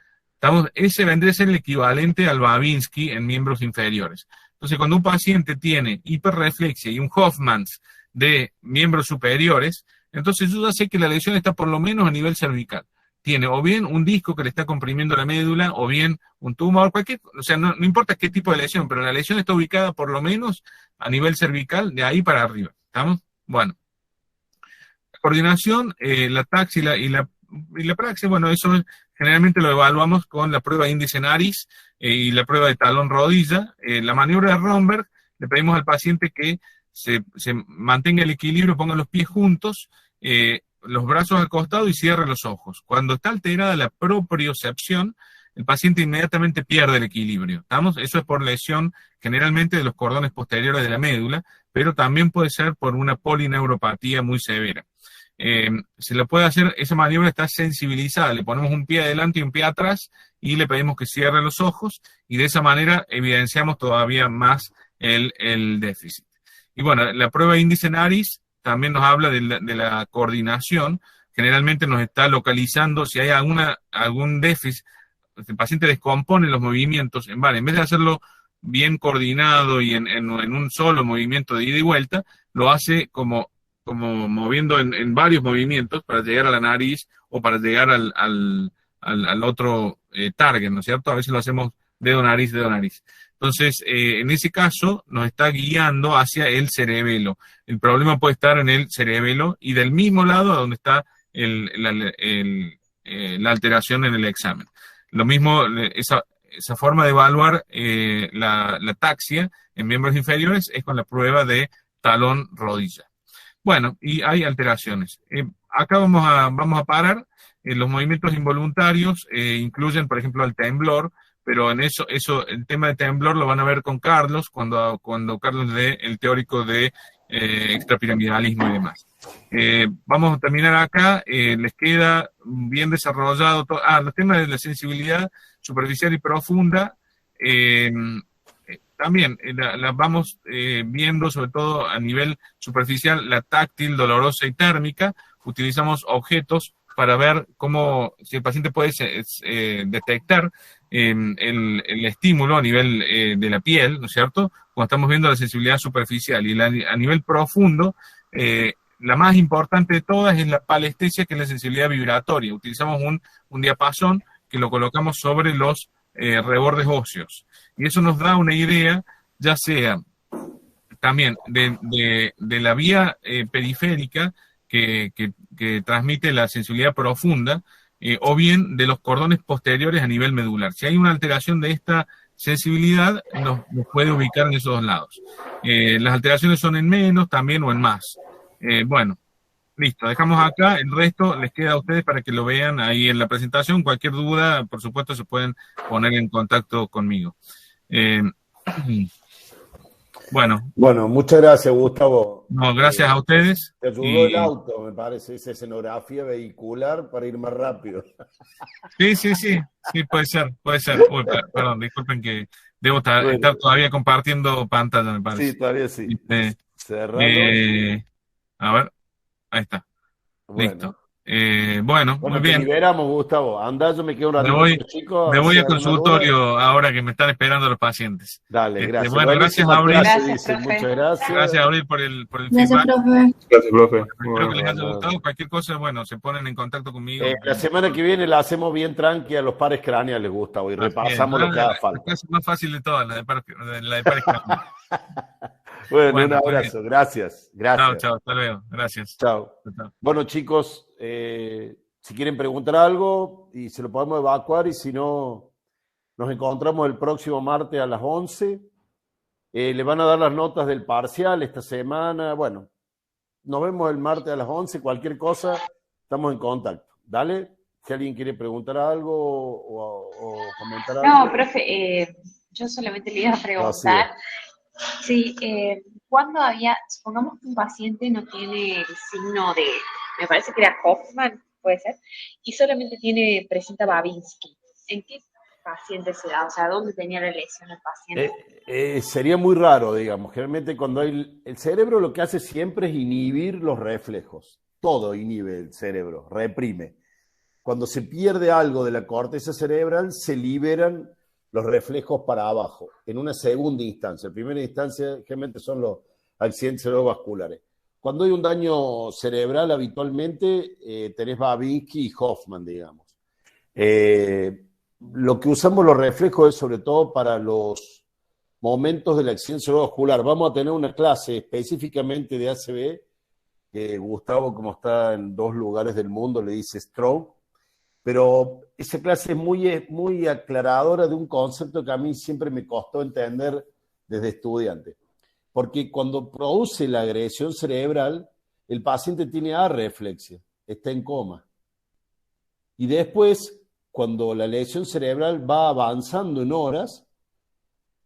Ese vendría a ser el equivalente al Babinski en miembros inferiores. Entonces, cuando un paciente tiene hiperreflexia y un Hofmanns de miembros superiores, entonces yo ya sé que la lesión está por lo menos a nivel cervical. Tiene o bien un disco que le está comprimiendo la médula, o bien un tumor, o sea, no importa qué tipo de lesión, pero la lesión está ubicada por lo menos a nivel cervical, de ahí para arriba. ¿Estamos? Bueno. La coordinación, la taxia y la praxis, bueno, eso generalmente lo evaluamos con la prueba índice nariz y la prueba de talón rodilla. La maniobra de Romberg, le pedimos al paciente que se mantenga el equilibrio, ponga los pies juntos, los brazos al costado y cierre los ojos. Cuando está alterada la propriocepción, el paciente inmediatamente pierde el equilibrio. ¿Estamos? Eso es por lesión generalmente de los cordones posteriores de la médula, pero también puede ser por una polineuropatía muy severa. Se le puede hacer, esa maniobra está sensibilizada, le ponemos un pie adelante y un pie atrás y le pedimos que cierre los ojos y de esa manera evidenciamos todavía más el déficit. Y bueno, la prueba índice nariz también nos habla de la coordinación, generalmente nos está localizando si hay algún déficit, el paciente descompone los movimientos, en vez de hacerlo bien coordinado y en un solo movimiento de ida y vuelta, lo hace como moviendo en varios movimientos para llegar a la nariz o para llegar al otro target, ¿no es cierto? A veces lo hacemos dedo nariz. Entonces, en ese caso, nos está guiando hacia el cerebelo. El problema puede estar en el cerebelo y del mismo lado a donde está la alteración en el examen. Lo mismo, esa forma de evaluar la ataxia en miembros inferiores es con la prueba de talón rodilla. Bueno, y hay alteraciones. Acá vamos a parar. Los movimientos involuntarios incluyen, por ejemplo, el temblor, pero en eso el tema de temblor lo van a ver con Carlos cuando Carlos dé el teórico de extrapiramidalismo y demás. Vamos a terminar acá. Les queda bien desarrollado los temas de la sensibilidad superficial y profunda. También la vamos viendo, sobre todo a nivel superficial, la táctil, dolorosa y térmica. Utilizamos objetos para ver si el paciente puede detectar el estímulo a nivel de la piel, ¿no es cierto? Cuando estamos viendo la sensibilidad superficial. Y a nivel profundo, la más importante de todas es la palestesia, que es la sensibilidad vibratoria. Utilizamos un diapasón que lo colocamos sobre los rebordes óseos. Y eso nos da una idea, ya sea también de la vía periférica que transmite la sensibilidad profunda, o bien de los cordones posteriores a nivel medular. Si hay una alteración de esta sensibilidad, nos puede ubicar en esos dos lados. Las alteraciones son en menos también o en más. Bueno, listo, dejamos acá, el resto les queda a ustedes para que lo vean ahí en la presentación. Cualquier duda, por supuesto, se pueden poner en contacto conmigo. Bueno, muchas gracias, Gustavo. No, gracias a ustedes. Te ayudó el auto, me parece, esa escenografía vehicular para ir más rápido. Sí, puede ser. Uy, perdón, disculpen que debo estar todavía compartiendo pantalla, me parece. Sí, todavía sí. Cerralo. A ver, ahí está. Bueno. Listo. Muy bien. Te liberamos, Gustavo. Anda, yo me quedo un ratito con los chicos. Me voy al consultorio ahora que me están esperando los pacientes. Dale, gracias. Gracias, Abril. Muchas gracias. Gracias, Abril, por el gracias, feedback. profe. Gracias, profe. Espero que les haya gustado. Cualquier cosa, se ponen en contacto conmigo. La semana que viene la hacemos bien tranqui a los pares craneales, Gustavo, y repasamos lo que haga falta. Es más fácil de todas, la de pares craneales. Bueno, un abrazo. Gracias. Chao, hasta luego. Gracias. Chao. Bueno, chicos, si quieren preguntar algo y se lo podemos evacuar, y si no, nos encontramos el próximo martes a las 11. Le van a dar las notas del parcial esta semana. Bueno, nos vemos el martes a las 11. Cualquier cosa, estamos en contacto. Dale, si alguien quiere preguntar algo o comentar algo. No, profe, yo solamente le iba a preguntar. Sí, cuando supongamos que un paciente no tiene el signo de, me parece que era Hoffman, puede ser, y solamente presenta Babinski, ¿en qué paciente se da? O sea, ¿dónde tenía la lesión el paciente? Sería muy raro, digamos. Generalmente cuando el cerebro lo que hace siempre es inhibir los reflejos. Todo inhibe el cerebro, reprime. Cuando se pierde algo de la corteza cerebral, se liberan los reflejos para abajo, en una segunda instancia. En primera instancia, generalmente son los accidentes cerebrovasculares. Cuando hay un daño cerebral, habitualmente tenés Babinski y Hoffman, digamos. Lo que usamos los reflejos es sobre todo para los momentos del accidente cerebrovascular. Vamos a tener una clase específicamente de ACV, que Gustavo, como está en 2 lugares del mundo, le dice stroke. Pero esa clase es muy aclaradora de un concepto que a mí siempre me costó entender desde estudiante. Porque cuando produce la agresión cerebral, el paciente tiene arreflexia, está en coma. Y después, cuando la lesión cerebral va avanzando en horas,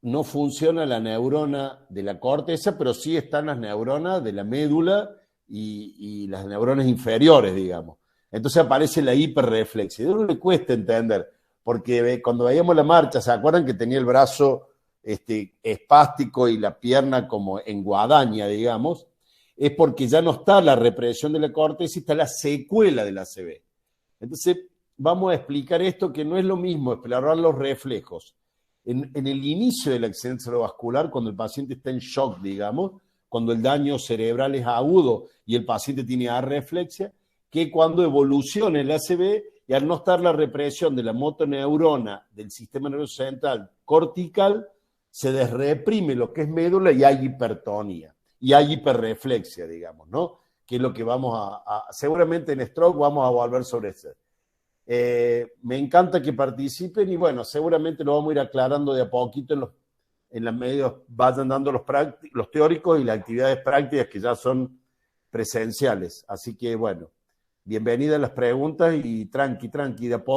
no funciona la neurona de la corteza, pero sí están las neuronas de la médula y las neuronas inferiores, digamos. Entonces aparece la hiperreflexia. A uno le cuesta entender, porque cuando veíamos la marcha, ¿se acuerdan que tenía el brazo espástico y la pierna como en guadaña, digamos? Es porque ya no está la represión de la corteza, está la secuela del ACV. Entonces, vamos a explicar esto, que no es lo mismo explorar los reflejos en el inicio del accidente cerebrovascular, cuando el paciente está en shock, digamos, cuando el daño cerebral es agudo y el paciente tiene arreflexia, que cuando evoluciona el ACV y al no estar la represión de la motoneurona del sistema nervioso central cortical, se desreprime lo que es médula y hay hipertonía, y hay hiperreflexia, digamos, ¿no? Que es lo que seguramente en stroke vamos a volver sobre eso. Me encanta que participen y bueno, seguramente lo vamos a ir aclarando de a poquito en las medios, vayan dando los teóricos y las actividades prácticas que ya son presenciales. Así que bueno, bienvenidas las preguntas y tranqui, de a poco.